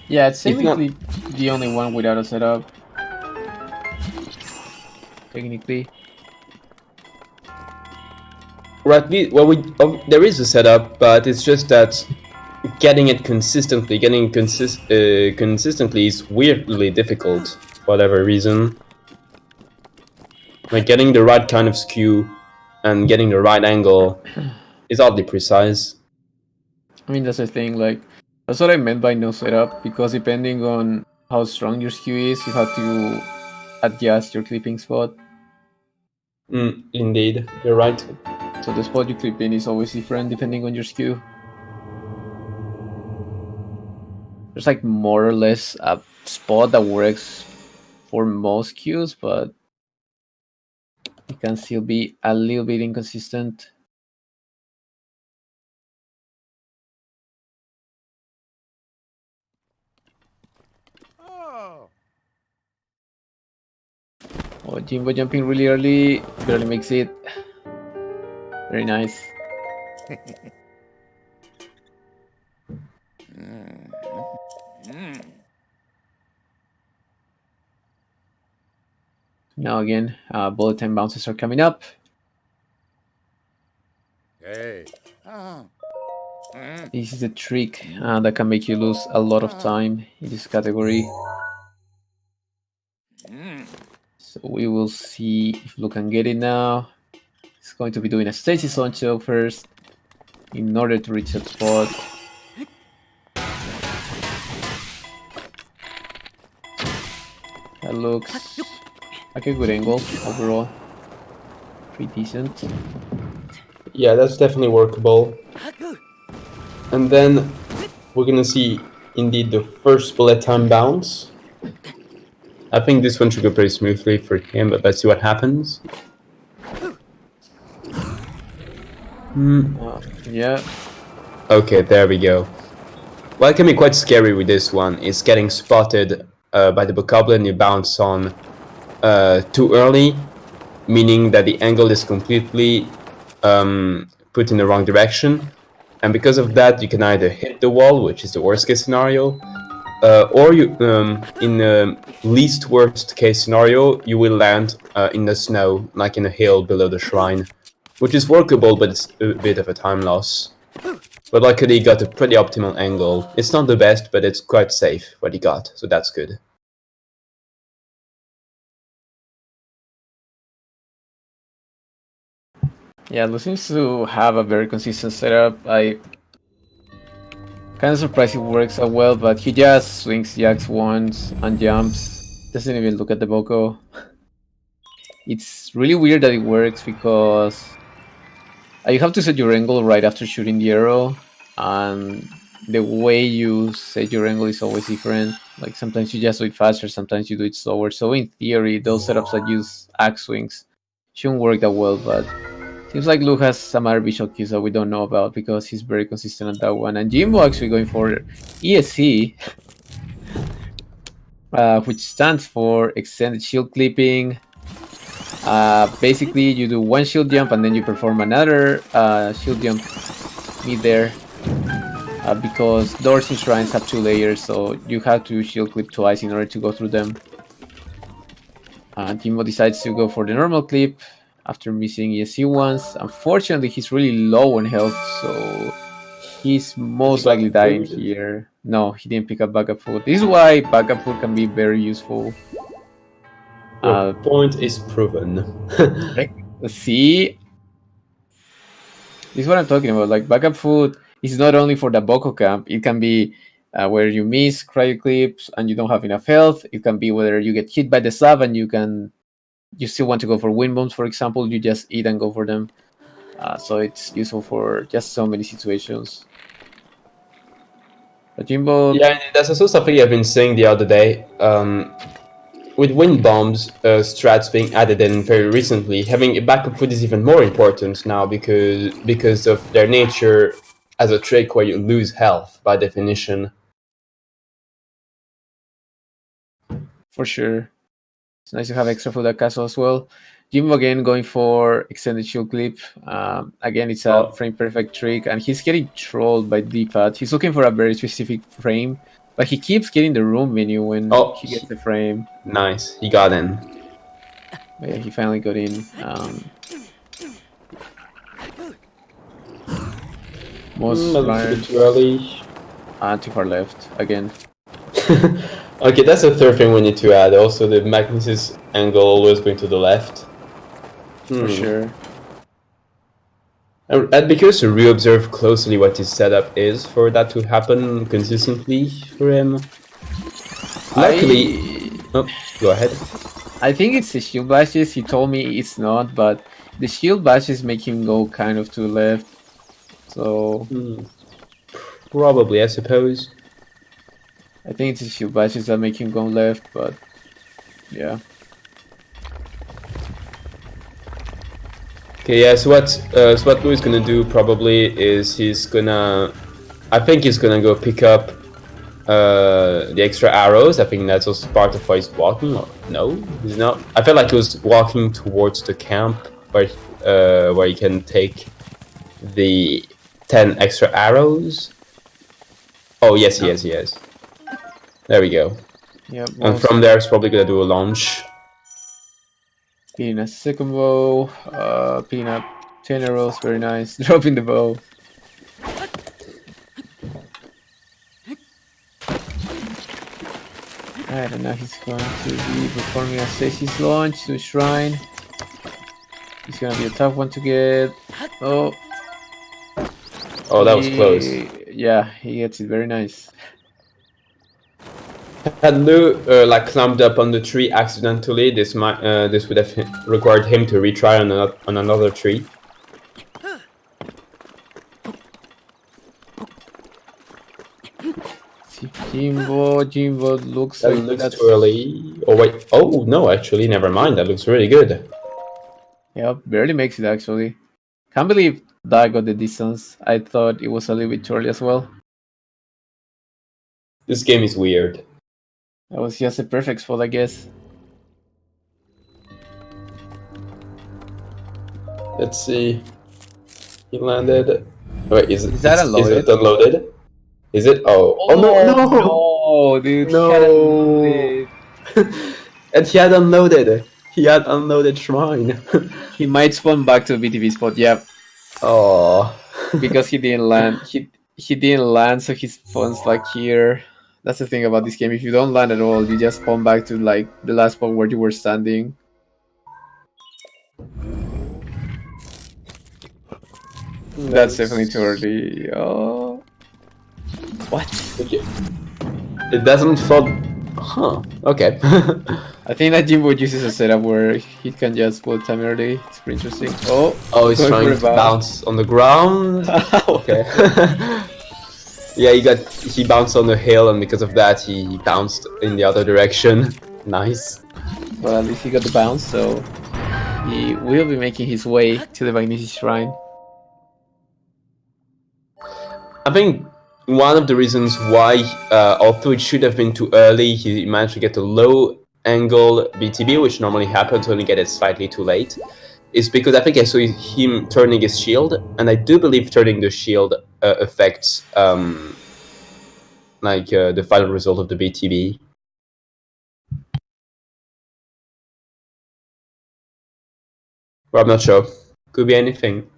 Yeah, it's If not- technically the only one without a setup. Technically. Or at least, well, there is a setup, but it's just that getting it consistently, consistently is weirdly difficult for whatever reason. Like getting the right kind of skew and getting the right angle is oddly precise. I mean, that's the thing, like, that's what I meant by no setup, because depending on how strong your skew is, you have to adjust your clipping spot. Indeed, you're right. So the spot you clip in is always different depending on your skew. There's like more or less a spot that works for most skews, but it can still be a little bit inconsistent. Oh, Jimbo jumping really early, barely makes it. Very nice. Now again, bullet time bounces are coming up. Hey. This is a trick that can make you lose a lot of time in this category. So we will see if Luke can get it now. He's going to be doing a stasis on show first in order to reach that spot. That looks like a good angle overall. Pretty decent. Yeah, that's definitely workable. And then we're gonna see indeed the first bullet time bounce. I think this one should go pretty smoothly for him, but let's see what happens. Yeah. Okay, there we go. What can be quite scary with this one is getting spotted by the bokoblin you bounce on too early, meaning that the angle is completely put in the wrong direction, and because of that you can either hit the wall, which is the worst case scenario, or you, in the least worst case scenario, you will land in the snow, like in a hill below the shrine, which is workable, but it's a bit of a time loss. But luckily he got a pretty optimal angle. It's not the best, but it's quite safe what he got, so that's good. Yeah, Lu seems to have a very consistent setup. I kind of surprised it works so well, but he just swings jacks once and jumps. Doesn't even look at the boko. It's really weird that it works because you have to set your angle right after shooting the arrow, and the way you set your angle is always different. Like sometimes you just do it faster, sometimes you do it slower. So in theory, those setups that use axe swings shouldn't work that well, but seems like Luke has some other visual cues that we don't know about because he's very consistent at that one. And Jimbo actually going for ESC, which stands for Extended Shield Clipping. Basically, you do one shield jump and then you perform another shield jump mid there. Because doors in shrines have 2 layers, so you have to shield clip twice in order to go through them. Jimbo decides to go for the normal clip, after missing ESC once. Unfortunately, he's really low on health, so he's most Pick up likely dying food. here. No, he didn't pick up backup food. This is why backup food can be very useful. Your point is proven. See, this is what I'm talking about. Like backup food is not only for the Boko camp. It can be where you miss cryo clips and you don't have enough health. It can be whether you get hit by the slab and you still want to go for wind bombs, for example. You just eat and go for them. So it's useful for just so many situations. But Jimbo, Yeah, that's also something I've been saying the other day. With wind bombs strats being added in very recently, having a backup food is even more important now because of their nature as a trick where you lose health by definition. for sure. It's nice to have extra food at castle as well. Jimbo again going for extended shield clip. Again, it's a Oh. frame perfect trick, and he's getting trolled by D-pad. He's looking for a very specific frame, but he keeps getting the room menu when Oh, he gets the frame. nice, he got in. But yeah, he finally got in. Most A little bit too early. too far left again. Okay, that's the third thing we need to add. Also, the magnesis angle always going to the left. For sure. I'd be curious to re-observe closely what his setup is for that to happen consistently for him. Luckily, oh, go ahead. I think it's the shield bashes. He told me it's not, but the shield bashes make him go kind of to the left. So Probably, I suppose. I think it's the shield bashes that make him go left, but yeah. Okay, yeah. So what Louis gonna do probably is I think he's gonna go pick up the extra arrows. I think that's also part of why he's walking. Or no, he's not. I felt like he was walking towards the camp where he can take the 10 extra arrows. Oh yes, he is. There we go. Yeah. And from there, he's probably gonna do a launch. Picking a second bow, picking up 10 arrows, very nice. Dropping the bow. Alright, and now he's going to be performing a Stasis launch to Shrine. It's gonna be a tough one to get. Oh. Oh, that was close. Yeah, he gets it very nice. Had Lou like climbed up on the tree accidentally, this would have required him to retry on another tree. See, Jimbo looks That like looks that's too early. Oh wait, oh no, actually, never mind. That looks really good. Yeah, barely makes it actually. Can't believe that got the distance. I thought it was a little bit too early as well. This game is weird. That was just a perfect spot, I guess. Let's see. He landed. Wait, is that unloaded? Is it unloaded? Is it? Oh No, dude. no! And he had unloaded. He had unloaded Shrine. He might spawn back to the BTV spot. Yeah. Oh. Because he didn't land. He didn't land, so he spawns like here. That's the thing about this game. If you don't land at all, you just spawn back to like the last spot where you were standing. Nice. That's definitely too early. Oh. What? Okay. It doesn't fall. Huh. Okay. I think that Jimbo uses a setup where he can just pull time early. It's pretty interesting. Oh, he's trying to bounce on the ground. Okay. Yeah, he bounced on the hill, and because of that, he bounced in the other direction. Nice. Well, at least he got the bounce, so he will be making his way to the Magnesis Shrine. I think one of the reasons why, although it should have been too early, he managed to get a low angle BTB, which normally happens when you get it slightly too late, is because I think I saw him turning his shield, and I do believe turning the shield affects the final result of the BTB. Well, I'm not sure. Could be anything.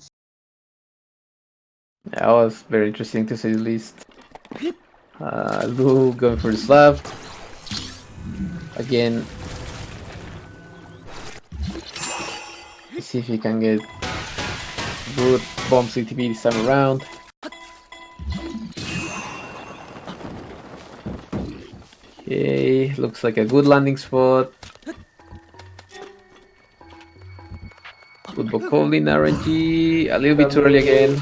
That was very interesting to say the least. Lou going for the slab. Again. Let's see if he can get good bomb CTB this time around. Okay, looks like a good landing spot. Good Bokolin RNG. A little bit too early again.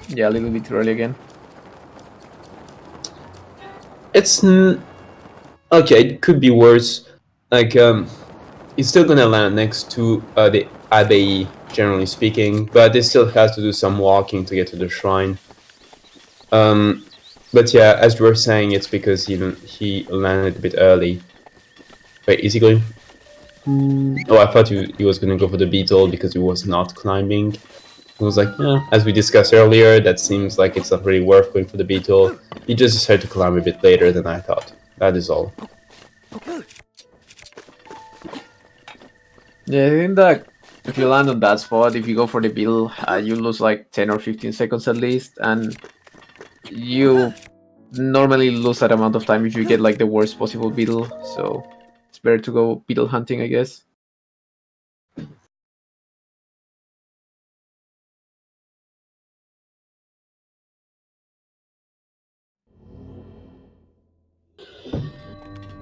Yeah, a little bit too early again. It's okay. It could be worse. Like he's still gonna land next to the Abbey, generally speaking, but he still has to do some walking to get to the shrine. But yeah, as you were saying, it's because he landed a bit early. Wait, is he going? Oh, I thought he was gonna go for the beetle because he was not climbing. I was like, yeah, as we discussed earlier, that seems like it's not really worth going for the beetle. He just decided to climb a bit later than I thought. That is all. Yeah, I think that if you land on that spot, if you go for the beetle, you lose like 10 or 15 seconds at least, and you normally lose that amount of time if you get like the worst possible beetle, so it's better to go beetle hunting, I guess.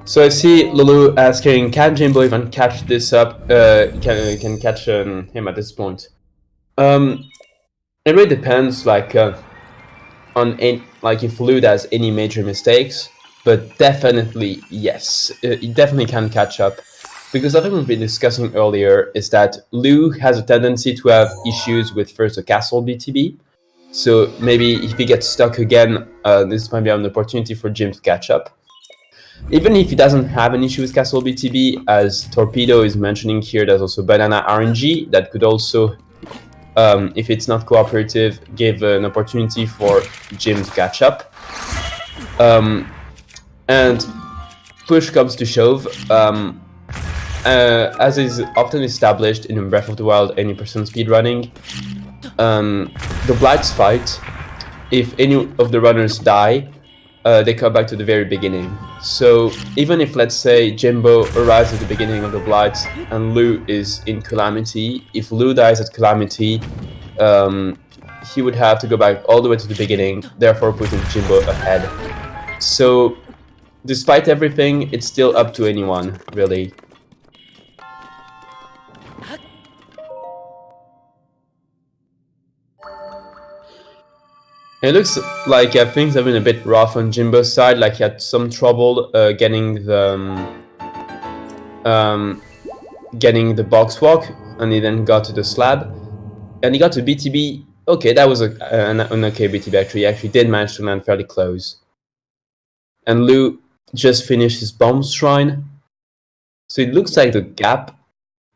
So I see Lulu asking, can Jimbo even catch this up? Can catch him at this point? It really depends, like like if Lou has any major mistakes, but definitely yes, he definitely can catch up. Because I think we've been discussing earlier is that Lou has a tendency to have issues with first the castle BTB. So maybe if he gets stuck again, this might be an opportunity for Jim to catch up. Even if he doesn't have an issue with Castle BTB, as Torpedo is mentioning here, there's also Banana RNG that could also, if it's not cooperative, give an opportunity for Jim to catch up. And push comes to shove, as is often established in Breath of the Wild 80% speedrunning, the Blights fight, if any of the runners die, they come back to the very beginning. So even if, let's say, Jimbo arrives at the beginning of the Blights and Lou is in Calamity, if Lou dies at Calamity, he would have to go back all the way to the beginning, therefore putting Jimbo ahead. So despite everything, it's still up to anyone, really. It looks like things have been a bit rough on Jimbo's side, like he had some trouble getting the box walk, and he then got to the slab, and he got to BTB. Okay, that was an okay BTB actually. He actually did manage to land fairly close. And Lou just finished his bomb shrine, so it looks like the gap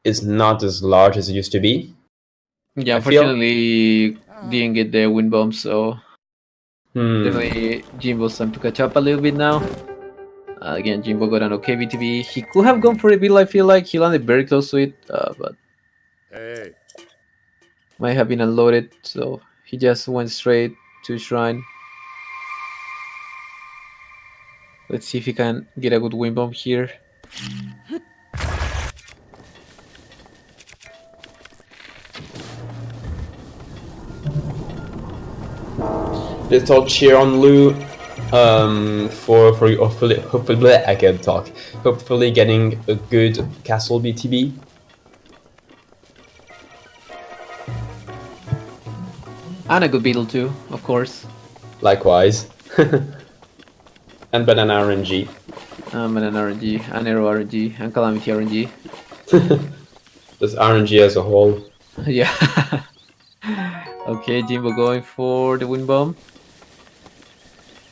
is not as large as it used to be. Yeah, unfortunately, didn't get the wind bomb, so definitely Jimbo's time to catch up a little bit now. Again, Jimbo got an okay BTB. He could have gone for a beetle, I feel like. He landed very close to it, but might have been unloaded, so he just went straight to Shrine. Let's see if he can get a good wind bomb here. Let's all cheer on Lou for hopefully I can talk. Hopefully getting a good castle BTB. And a good beetle too, of course. Likewise. And Banana RNG. Banana RNG, and Arrow RNG, and Calamity RNG. Just RNG as a whole. Yeah. Okay, Jimbo going for the wind bomb.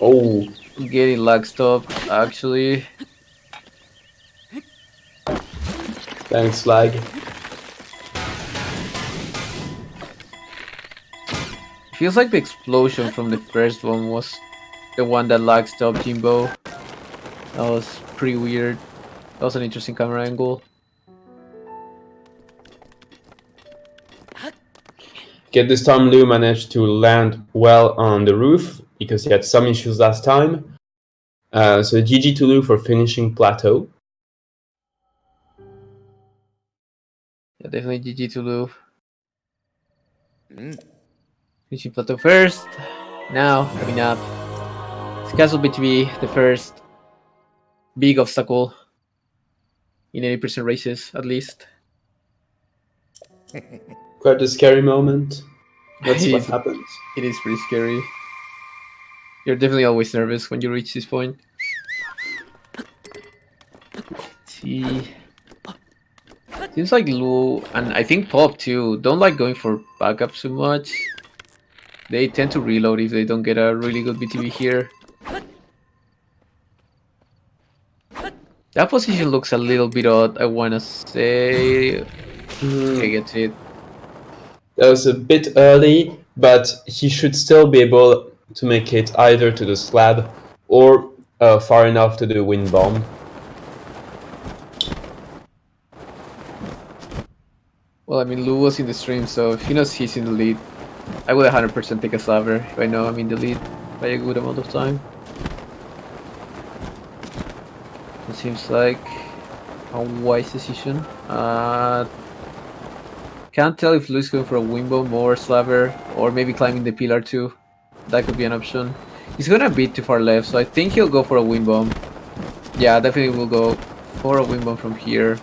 Oh. Getting lag stop, actually. Thanks, lag. Feels like the explosion from the first one was the one that lag stopped Jimbo. That was pretty weird. That was an interesting camera angle. Okay, this time Lou managed to land well on the roof because he had some issues last time. So GG to Lou for finishing plateau. Yeah, definitely GG to Lou. Finishing plateau first. Now, coming up, it's Castle BTB, the first big obstacle in 80% races, at least. Quite a scary moment. That's It what is, happens. it is pretty scary. You're definitely always nervous when you reach this point. Let's see. Seems like Lou and I think Pop too don't like going for backup so much. They tend to reload if they don't get a really good BTB here. That position looks a little bit odd, I wanna say. Okay, gets it. That was a bit early, but he should still be able to make it either to the slab or far enough to the wind bomb. Well, I mean, Lou was in the stream, so if he knows he's in the lead, I would 100% take a slabber if I know I'm in the lead by a good amount of time. It seems like a wise decision. Can't tell if Lou's going for a wing bomb or slabber, or maybe climbing the pillar too. That could be an option. He's gonna beat too far left, so I think he'll go for a wing bomb. Yeah, definitely will go for a wing bomb from here.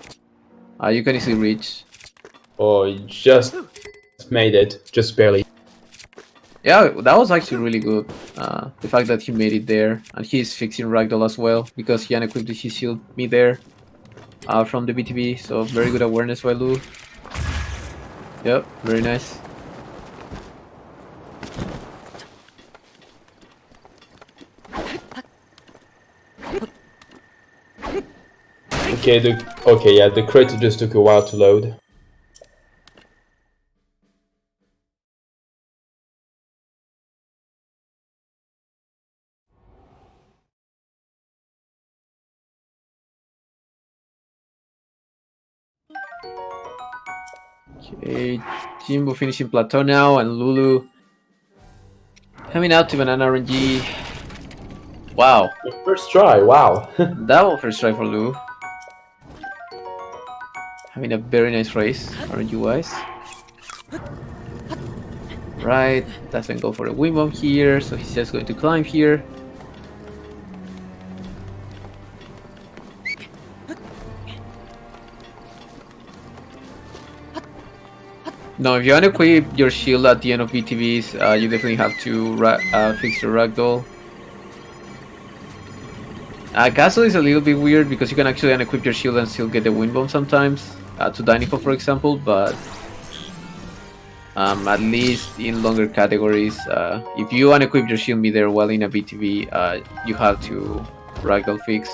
You can easily reach. Oh, he just made it, just barely. Yeah, that was actually really good. The fact that he made it there, and he's fixing Ragdoll as well, because he unequipped his shield me there from the BTB, so very good awareness by Lou. Yep, very nice. Okay, yeah, the crate just took a while to load. Okay, Jimbo finishing plateau now, and Lulu coming out to banana RNG. Wow, First try, wow. that was first try for Lou. Having a very nice race, RNG wise. Right, doesn't go for a wing bomb here, so he's just going to climb here. No, if you unequip your shield at the end of BTVs, you definitely have to fix your ragdoll. Castle is a little bit weird because you can actually unequip your shield and still get the wind bomb sometimes, to Dynamo for example, but at least in longer categories, if you unequip your shield meter while in a BTV, you have to ragdoll fix.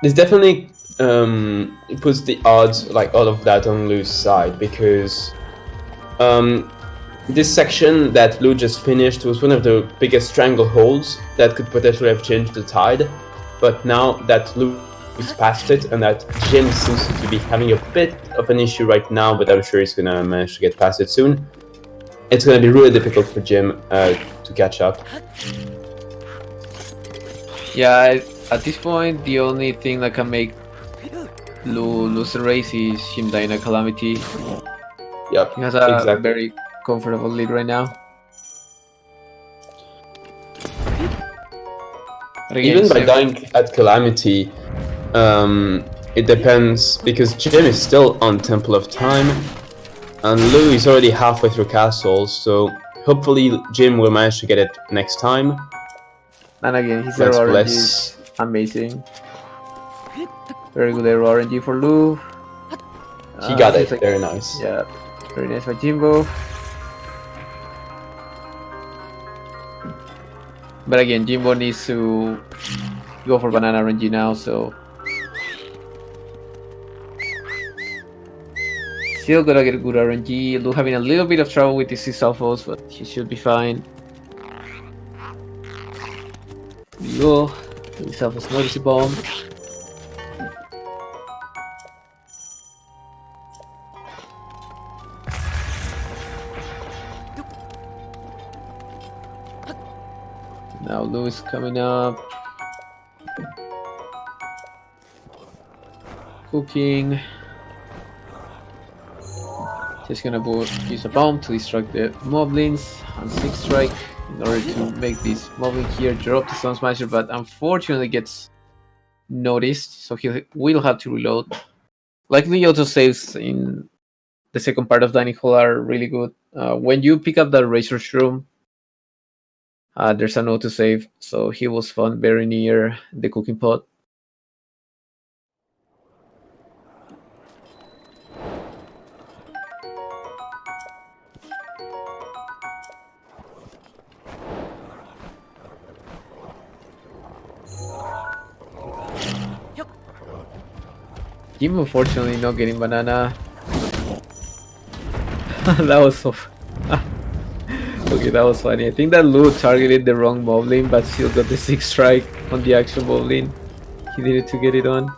This definitely puts the odds, like all of that, on Lou's side, because this section that Lou just finished was one of the biggest strangleholds that could potentially have changed the tide, but now that Lou is past it and that Jim seems to be having a bit of an issue right now, but I'm sure he's gonna manage to get past it soon, it's gonna be really difficult for Jim to catch up. Yeah, at this point, the only thing that can make Lou lose the race is him dying a Calamity. Yep, He has a exactly. very comfortable lead right now. But again, Even by dying at Calamity, it depends, because Jim is still on Temple of Time, and Lou is already halfway through Castle, so hopefully Jim will manage to get it next time. And again, his Let's arrow RNG bless. is amazing. Very good arrow RNG for Lou. He got it, like, very nice. yeah, very nice by Jimbo. But again, Jimbo needs to go for banana RNG now, so still gonna get good RNG. Lou having a little bit of trouble with his 6 alphos, but he should be fine. There you go. His alphos notice bomb. Now Lou is coming up. Cooking. Just gonna use a bomb to distract the moblins on 6 strike in order to make this moblin here drop the Stone Smasher, but unfortunately gets noticed, so he will have to reload. Likely auto saves in the second part of Dining Hall are really good. When you pick up the Razor Shroom, there's an auto save, so he was found very near the cooking pot. Jim unfortunately not getting banana. That was so okay, that was funny. I think that Lou targeted the wrong moblin, but still got the 6 strike on the actual moblin. He needed to get it on.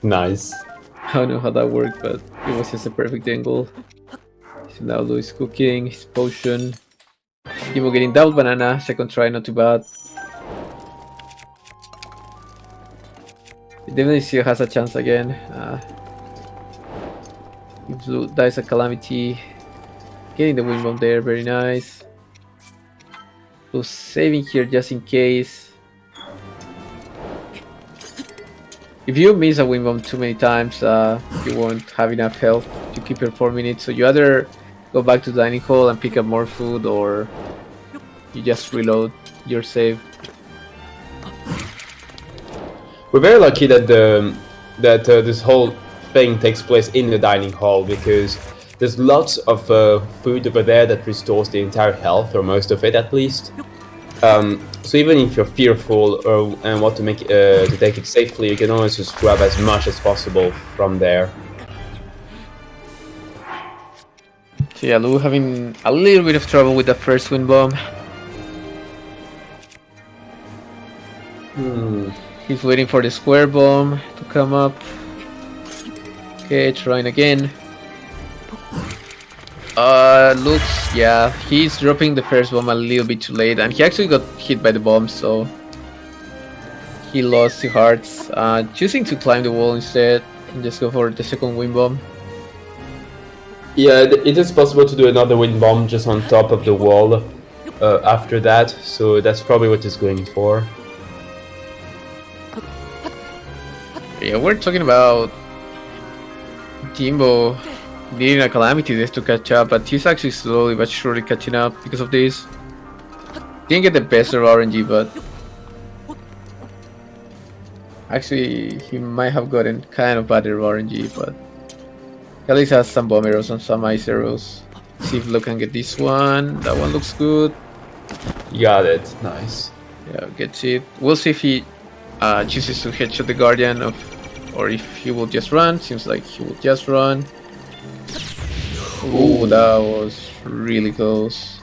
Nice. I don't know how that worked, but it was just a perfect angle. So now Lou is cooking his potion. Timo getting double banana, second try, not too bad. He definitely still has a chance again. If Lou dies a calamity, getting the wind bomb there, very nice. Lou saving here just in case. If you miss a wind bomb too many times, you won't have enough health to keep your 4 minutes. So you either go back to the dining hall and pick up more food, or you just reload your save. We're very lucky that this whole thing takes place in the dining hall, because there's lots of food over there that restores the entire health, or most of it at least. So even if you're fearful and want to to take it safely, you can always just grab as much as possible from there. So yeah, Lou having a little bit of trouble with the first wind bomb. He's waiting for the square bomb to come up. Okay, trying again. Looks, yeah, he's dropping the first bomb a little bit too late, and he actually got hit by the bomb, so he lost 2 hearts. Choosing to climb the wall instead and just go for the second wind bomb. Yeah, it is possible to do another wind bomb just on top of the wall after that, so that's probably what he's going for. Yeah, we're talking about Jimbo needing a calamity just to catch up, but he's actually slowly but surely catching up because of this. Didn't get the best of RNG, but actually he might have gotten kind of better RNG, but at least has some bomb arrows and some ice arrows. See if Luke can get this one. That one looks good. You got it. Nice. Yeah, gets it. We'll see if he chooses to headshot the Guardian or if he will just run. Seems like he will just run. Ooh, that was really close.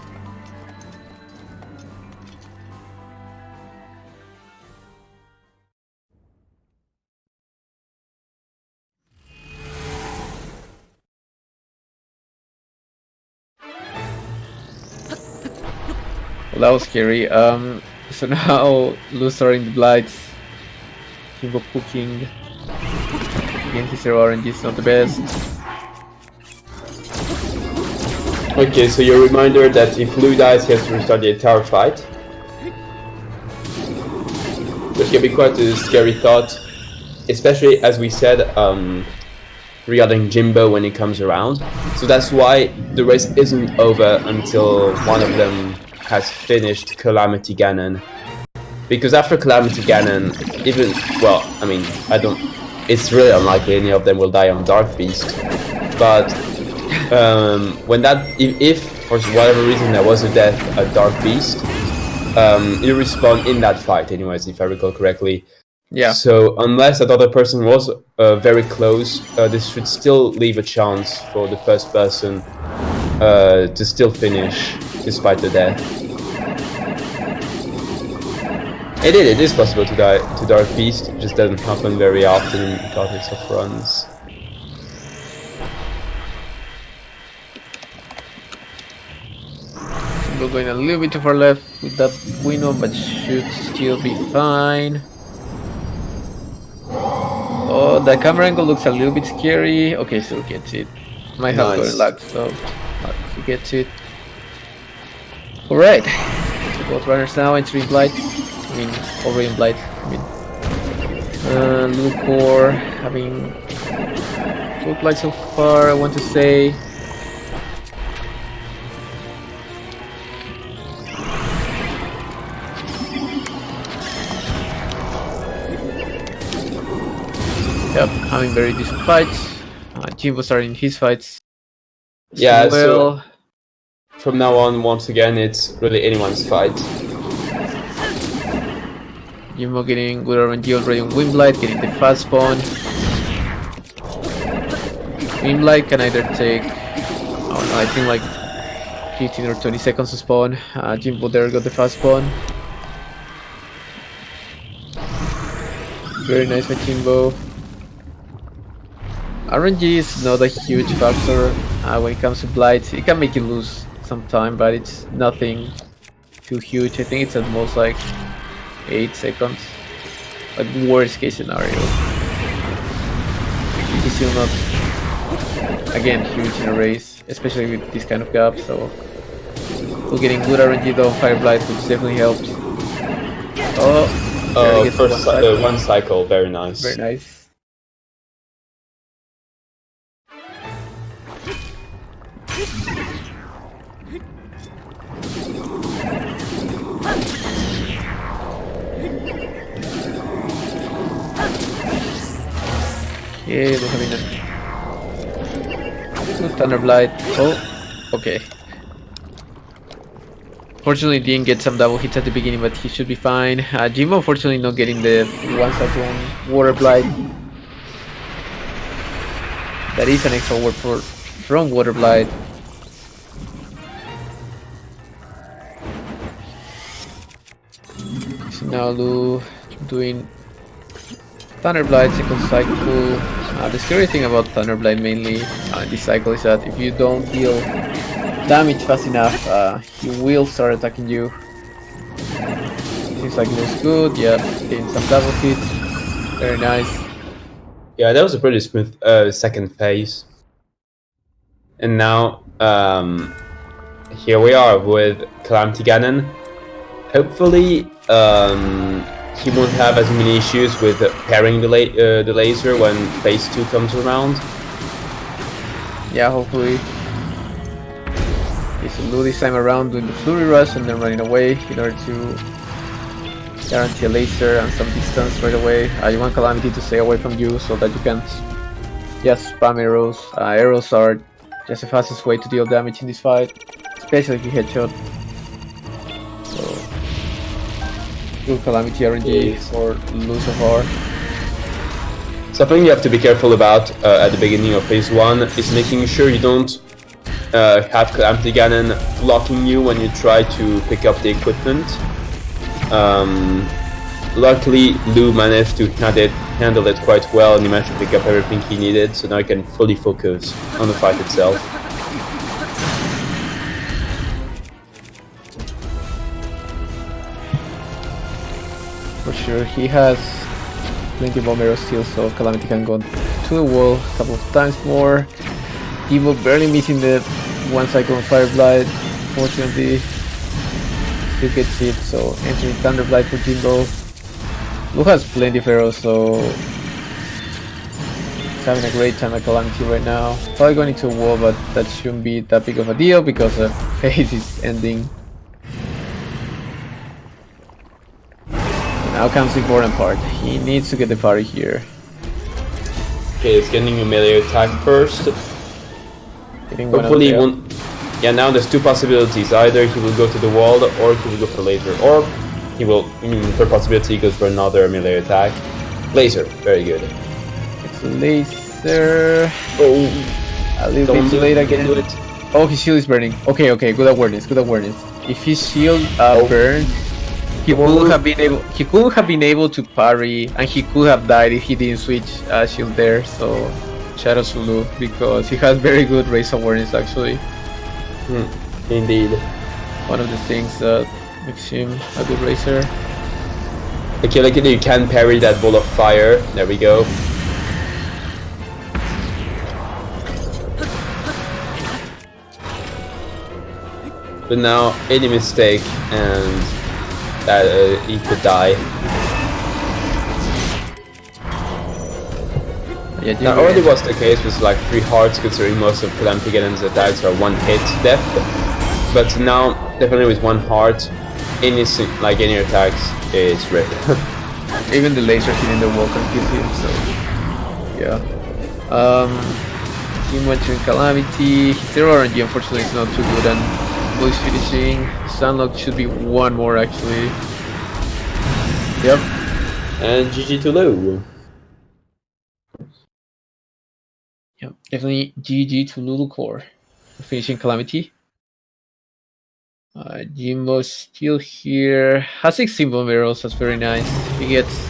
Well, that was scary. So now Lou's starting the blights. Kimbo cooking. Again, his RNG is not the best. Okay, so your reminder that if Lou dies, he has to restart the entire fight. Which can be quite a scary thought, especially as we said regarding Jimbo when he comes around. So that's why the race isn't over until one of them has finished Calamity Ganon. Because after Calamity Ganon, it's really unlikely any of them will die on Dark Beast. But if for whatever reason there was a death at Dark Beast, you respawn in that fight anyways, if I recall correctly. Yeah. So unless that other person was very close, this should still leave a chance for the first person to still finish despite the death. It is possible to die to Dark Beast, it just doesn't happen very often in context of runs. Jimbo going a little bit too far left with that window, but should still be fine. Oh, the camera angle looks a little bit scary. Okay, still gets it. Might have gotten luck, so he gets it. Alright, so both runners now entering Blight. I mean, already in Blight. I mean, LouLouCore having 2 Blight so far, I want to say. Yep, having very decent fights. Jimbo starting his fights. Yeah, well. so from now on, once again, it's really anyone's fight. Jimbo getting good RNG already on Windblight, getting the fast spawn. Windblight can either take, oh no, I think like 15 or 20 seconds to spawn. Jimbo there got the fast spawn. Very nice by Jimbo. RNG is not a huge factor when it comes to Blight. It can make you lose some time, but it's nothing too huge. I think it's at most like 8 seconds. Like worst case scenario. It's still not, again, huge in a race, especially with this kind of gap. So we're getting good RNG though on Fire Blight, which definitely helps. Oh, first one cycle, very nice. Very nice. Okay, we're having a good Thunder Blight. Oh, okay. Fortunately, didn't get some double hits at the beginning, but he should be fine. Jimbo, unfortunately, not getting the one cyclone Water Blight. That is an extra word from Water Blight. So now Lou doing Thunder Blight, second cycle. The scary thing about Thunder Blight mainly this cycle is that if you don't deal damage fast enough, he will start attacking you. Seems like it looks good, yeah, getting some double hits. Very nice. Yeah, that was a pretty smooth second phase. And now, here we are with Calamity Ganon. Hopefully, he won't have as many issues with pairing the laser when phase 2 comes around. Yeah, hopefully. He's Lou this time around doing the Flurry Rush and then running away in order to guarantee a laser and some distance right away. You want Calamity to stay away from you so that you can just spam arrows. Arrows are just the fastest way to deal damage in this fight, especially if you headshot. So, good Calamity RNG for Lou so far. Something you have to be careful about at the beginning of phase 1 is making sure you don't have Calamity Ganon blocking you when you try to pick up the equipment. Luckily, Lou managed to handle it quite well and he managed to pick up everything he needed, so now he can fully focus on the fight itself. For sure, he has plenty of bomb arrows still, so Calamity can go to the wall a couple of times more. Jimbo barely missing the one cycle on Fire Blight. Fortunately, still gets hit, so entering Thunder Blight for Jimbo. Lou has plenty of arrows, so he's having a great time at Calamity right now. Probably going into a wall, but that shouldn't be that big of a deal because the phase is ending. Now comes the important part. He needs to get the parry here. Okay, it's getting a melee attack first. Hopefully he won't... Yeah, now there's two possibilities. Either he will go to the wall or he will go for laser. Or he will, third possibility, he goes for another melee attack. Laser, very good. It's laser. Oh, a little bit too late again. Oh, his shield is burning. Okay, good awareness, good awareness. If his shield burned, he could have been able to parry, and he could have died if he didn't switch shield there. So shout out to Lou because he has very good race awareness actually. Indeed. one of the things that makes him a good racer. Okay, look at you can parry that ball of fire. There we go. But now, any mistake and he could die. Yeah, That already was the case with like 3 hearts, considering most of Calamity Ganon's attacks are 1 hit death. But now, definitely with 1 heart, any attacks is rip. Even the laser hitting the wall can kill him, so yeah. Team went to Calamity. His zero RNG unfortunately is not too good, and Blue is finishing. Sunlock should be 1 more actually. Yep. And GG to Lou. Yep, definitely GG to LouLouCore for finishing Calamity. Jimbo's still here. Has 16 bomb arrows, that's very nice. If he gets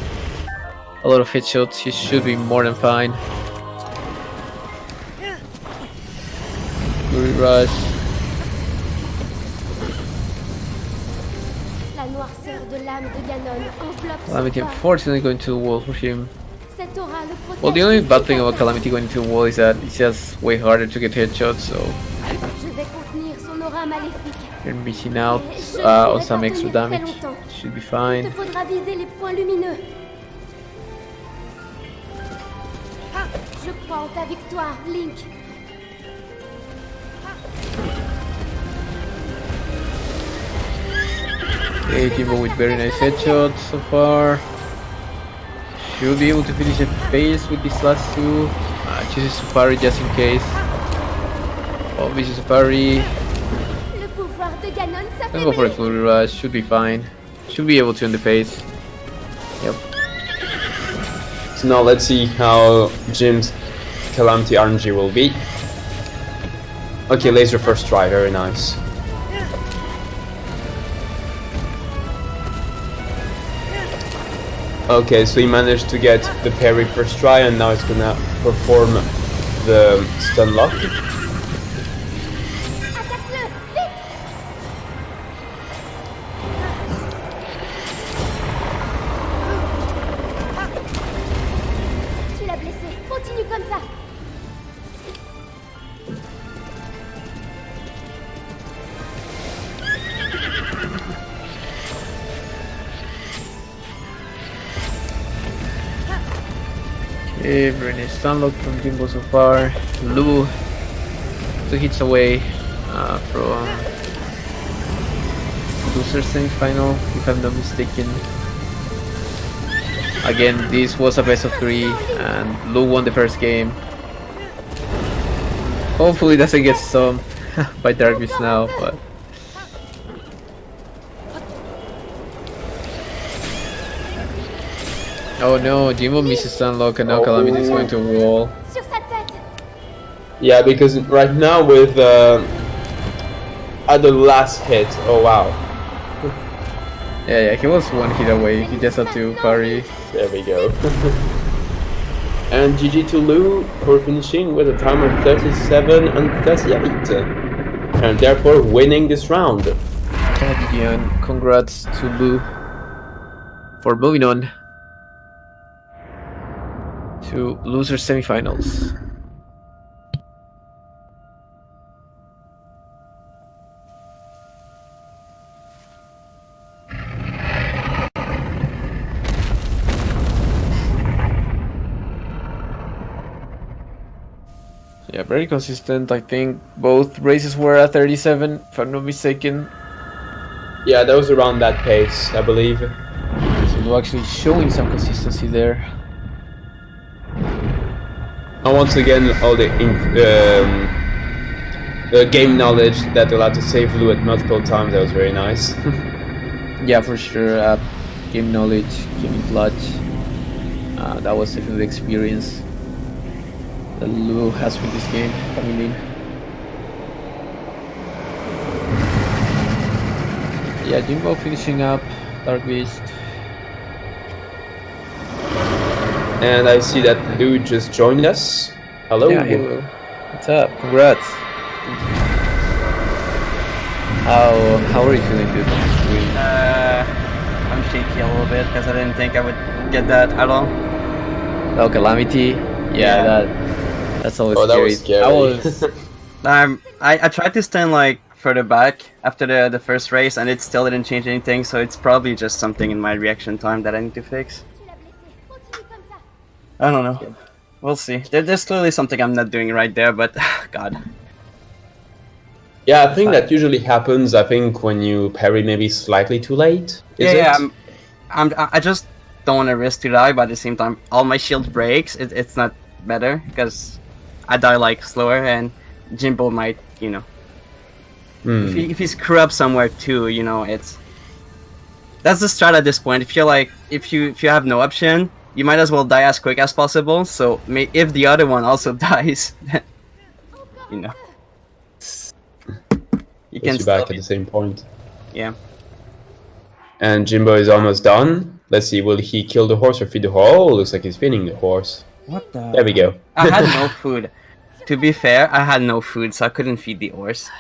a lot of headshots, he should be more than fine. Fury Rush. La noirceur de l'âme de Ganon enveloppe Calamity son corps. unfortunately going to the wall for him. Cette aura le protège Well, the only de bad toute thing about attaque. Calamity going to the wall is that it's just way harder to get headshots, so Je vais contenir son aura maléfique. you're missing out Je ne on pourrai some pas extra tenir très damage. longtemps. Should be Il fine. te faudra viser les points lumineux. Je crois en ta victoire, Link. Okay, Jimbo with very nice headshots so far. Should be able to finish a phase with these last 2. Chooses to parry just in case. Oh, vicious parry. Le pouvoir de Ganon Let's go for a s'affaiblit. Flurry Rush. Should be fine. Should be able to end the phase. Yep. So now let's see how Jim's Calamity RNG will be. Okay, laser first try, very nice. Okay, so he managed to get the parry first try, and now he's gonna perform the stun lock. Attaque-le, vite. Tu l'as blessé. Continue comme ça. Okay, very nice stunlock from Jimbo so far. Lou 2 hits away from loser semi-final, if I'm not mistaken. Again, this was a best of 3, and Lou won the first game. Hopefully, doesn't get stumped by Darkness now, but. Oh no, Jimbo misses Sunlock and now Calamity is going to a wall. Sur sa tête. Yeah, because right now with at the last hit, oh wow, Yeah, he was 1 hit away, he just had to parry. there we go. And GG to Lou for finishing with a time of 37 and 38, and therefore winning this round. And congrats to Lou for moving on to loser semifinals. Yeah, very consistent. I think both races were at 37, if I'm not mistaken. Yeah, that was around that pace, I believe. So Lou actually showing some consistency there. And once again, all the game knowledge that allowed to save Lou at multiple times, that was very nice. Yeah, for sure. Game knowledge, game clutch. That was definitely the experience that Lou has with this game coming in. Yeah, Jimbo finishing up Dark Beast. And I see that Lou just joined us. Hello. Yeah, hello. What's up? Congrats. How are you feeling, dude? I'm shaky a little bit because I didn't think I would get that at all. Oh, Calamity. Yeah, that's always Oh, that scary. was scary. I tried to stand like further back after the first race, and it still didn't change anything. So it's probably just something in my reaction time that I need to fix. I don't know. We'll see. There's clearly something I'm not doing right there, but God. Yeah, I think that usually happens. I think when you parry maybe slightly too late. I just don't want to risk to die, but at the same time, all my shield breaks. It's not better because I die like slower, and Jimbo might, if he screw up somewhere too, that's the strat at this point. If you have no option, you might as well die as quick as possible. So if the other one also dies, then you can Puts you back at the same point. Yeah. And Jimbo is almost done. Let's see, will he kill the horse or feed the horse? Oh, looks like he's feeding the horse. What the? There we go. I had no food. To be fair, I had no food, so I couldn't feed the horse.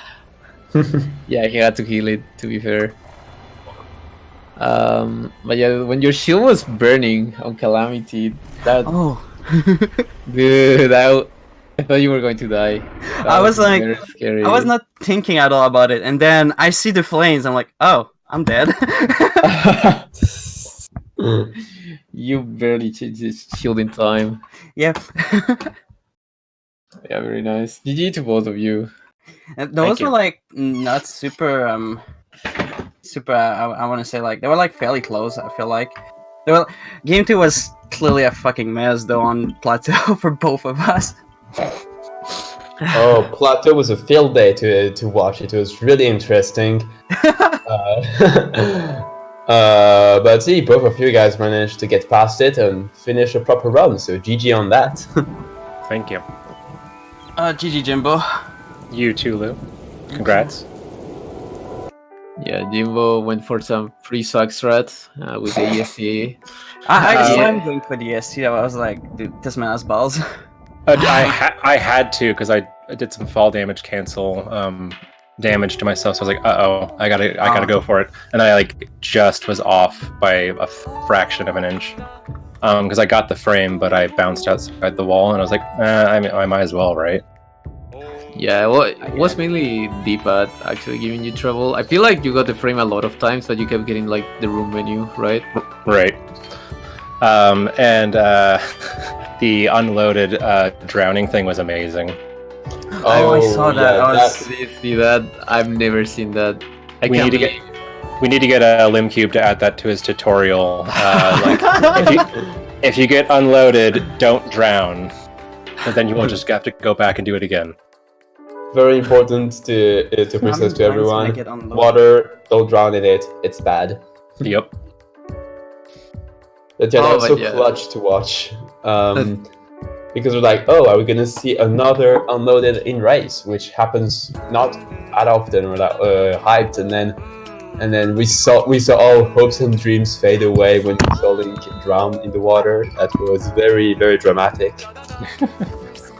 Yeah, he had to heal it, to be fair. But yeah, when your shield was burning on Calamity, that... Oh. Dude, I thought you were going to die. I was like, very scary. I was not thinking at all about it, and then I see the flames. I'm like, oh, I'm dead. You barely changed his shield in time. Yep. Yeah, very nice. GG to both of you. And those were like not super I want to say like they were like fairly close. I feel like game 2 was clearly a fucking mess though on Plateau for both of us. Oh, Plateau was a field day to watch. It was really interesting. But see, both of you guys managed to get past it and finish a proper run, so GG on that. Thank you. GG Jimbo. You too, Lou. Congrats. Yeah, Jimbo went for some free suck strat with the ESC. I saw him going for the ESC. I was like, dude, this man has balls. I had to because I did some fall damage cancel damage to myself, so I was like, uh-oh, I gotta go for it. And I like just was off by a fraction of an inch. Because I got the frame, but I bounced outside the wall, and I was like, I might as well, right? Yeah, well, it was mainly D-pad actually giving you trouble. I feel like you got the frame a lot of times, but you kept getting like the room menu, right? Right. And the unloaded drowning thing was amazing. Oh, I saw that. Did you see that? I've never seen that. We need to get a Limcube to add that to his tutorial. Like, if you get unloaded, don't drown, because then you won't just have to go back and do it again. Very important to present to everyone. Water, don't drown in it. It's bad. Yep. But yeah, that's so clutch to watch. Because we're like, oh, are we gonna see another unloaded in race, which happens not that often. We're like hyped, and then we saw all hopes and dreams fade away when we saw Link drown in the water. That was very, very dramatic.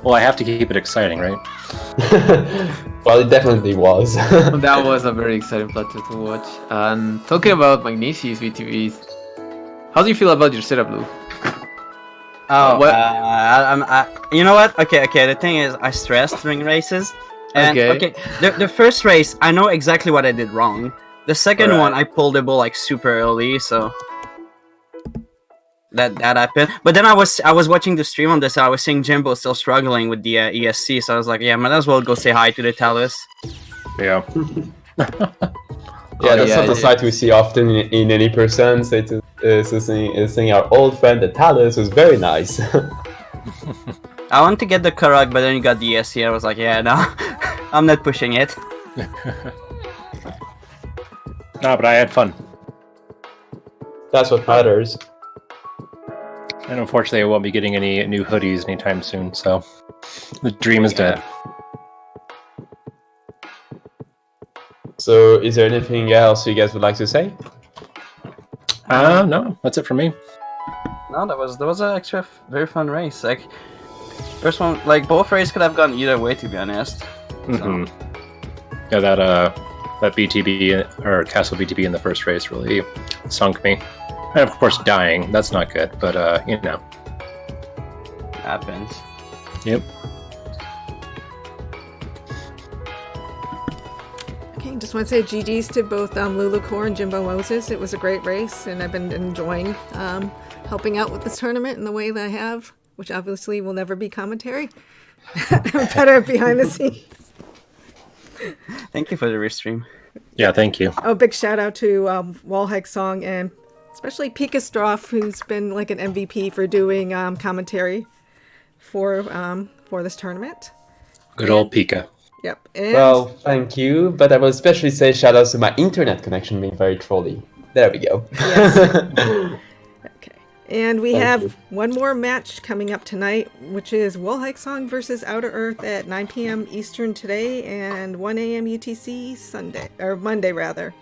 Well, I have to keep it exciting, right? Well, it definitely was. That was a very exciting plateau to watch. And talking about Magnesi's VTVs, how do you feel about your setup, Lou? Oh, you know what? Okay. The thing is, I stress during races. And, okay. The first race, I know exactly what I did wrong. The second one, I pulled the ball like super early, so that happened. But then I was watching the stream on this, and I was seeing Jimbo still struggling with the ESC, so I was like, yeah, might as well go say hi to the Talus. Yeah. Yeah, that's not a sight we see often in any person. So seeing our old friend the Talus was very nice. I want to get the Karak, but then you got the ESC. I was like, yeah, no, I'm not pushing it. No, but I had fun. That's what matters. And unfortunately, I won't be getting any new hoodies anytime soon, so the dream is dead. So, is there anything else you guys would like to say? No, that's it for me. No, that was an extra very fun race. Like first one, like both races could have gone either way, to be honest. Mm-hmm. Yeah, that But BTB or Castle BTB in the first race really sunk me. And of course, dying. That's not good, but you know. Happens. Yep. Okay, just want to say GG's to both LouLouCore and Jimbo Moses. It was a great race, and I've been enjoying helping out with this tournament in the way that I have, which obviously will never be commentary. I'm better behind the scenes. Thank you for the restream. Yeah, thank you. Oh, big shout out to Wallheck Song and especially Pika Stroff, who's been like an MVP for doing commentary for this tournament. Good old Pika. Yep. And Well, thank you, but I will especially say shout outs to my internet connection being very trolly. There we go. yes. Okay. And we Thank have you. one more match coming up tonight, which is Wallheck Song versus Outer Earth at 9 p.m. Eastern today and 1 a.m. UTC Monday rather.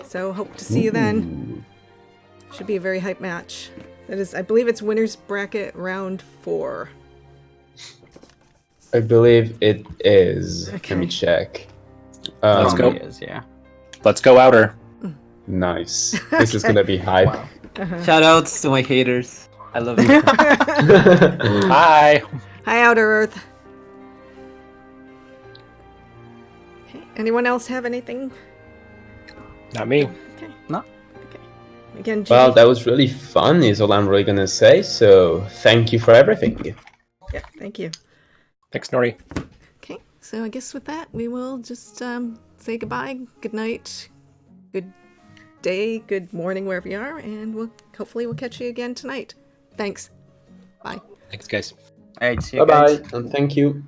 So hope to see you then. Should be a very hype match. That is, I believe it's winners bracket round 4. I believe it is. Okay. Let me check. Let's go. Yeah. Let's go outer. Nice. This is gonna be hype. Wow. Shoutouts to my haters. I love you. Hi. Hi, Outer Earth. Okay. Anyone else have anything? Not me. Okay. No. Okay. Again, Well, GG. that was really fun, is all I'm really gonna say. So, thank you for everything. Yeah, thank you. Thanks, Nori. Okay, so I guess with that, we will just say goodbye, good night, good day, good morning, wherever you are, and hopefully we'll catch you again tonight. Thanks. Bye. Thanks, guys. Alright, see you Bye guys. bye, and thank you.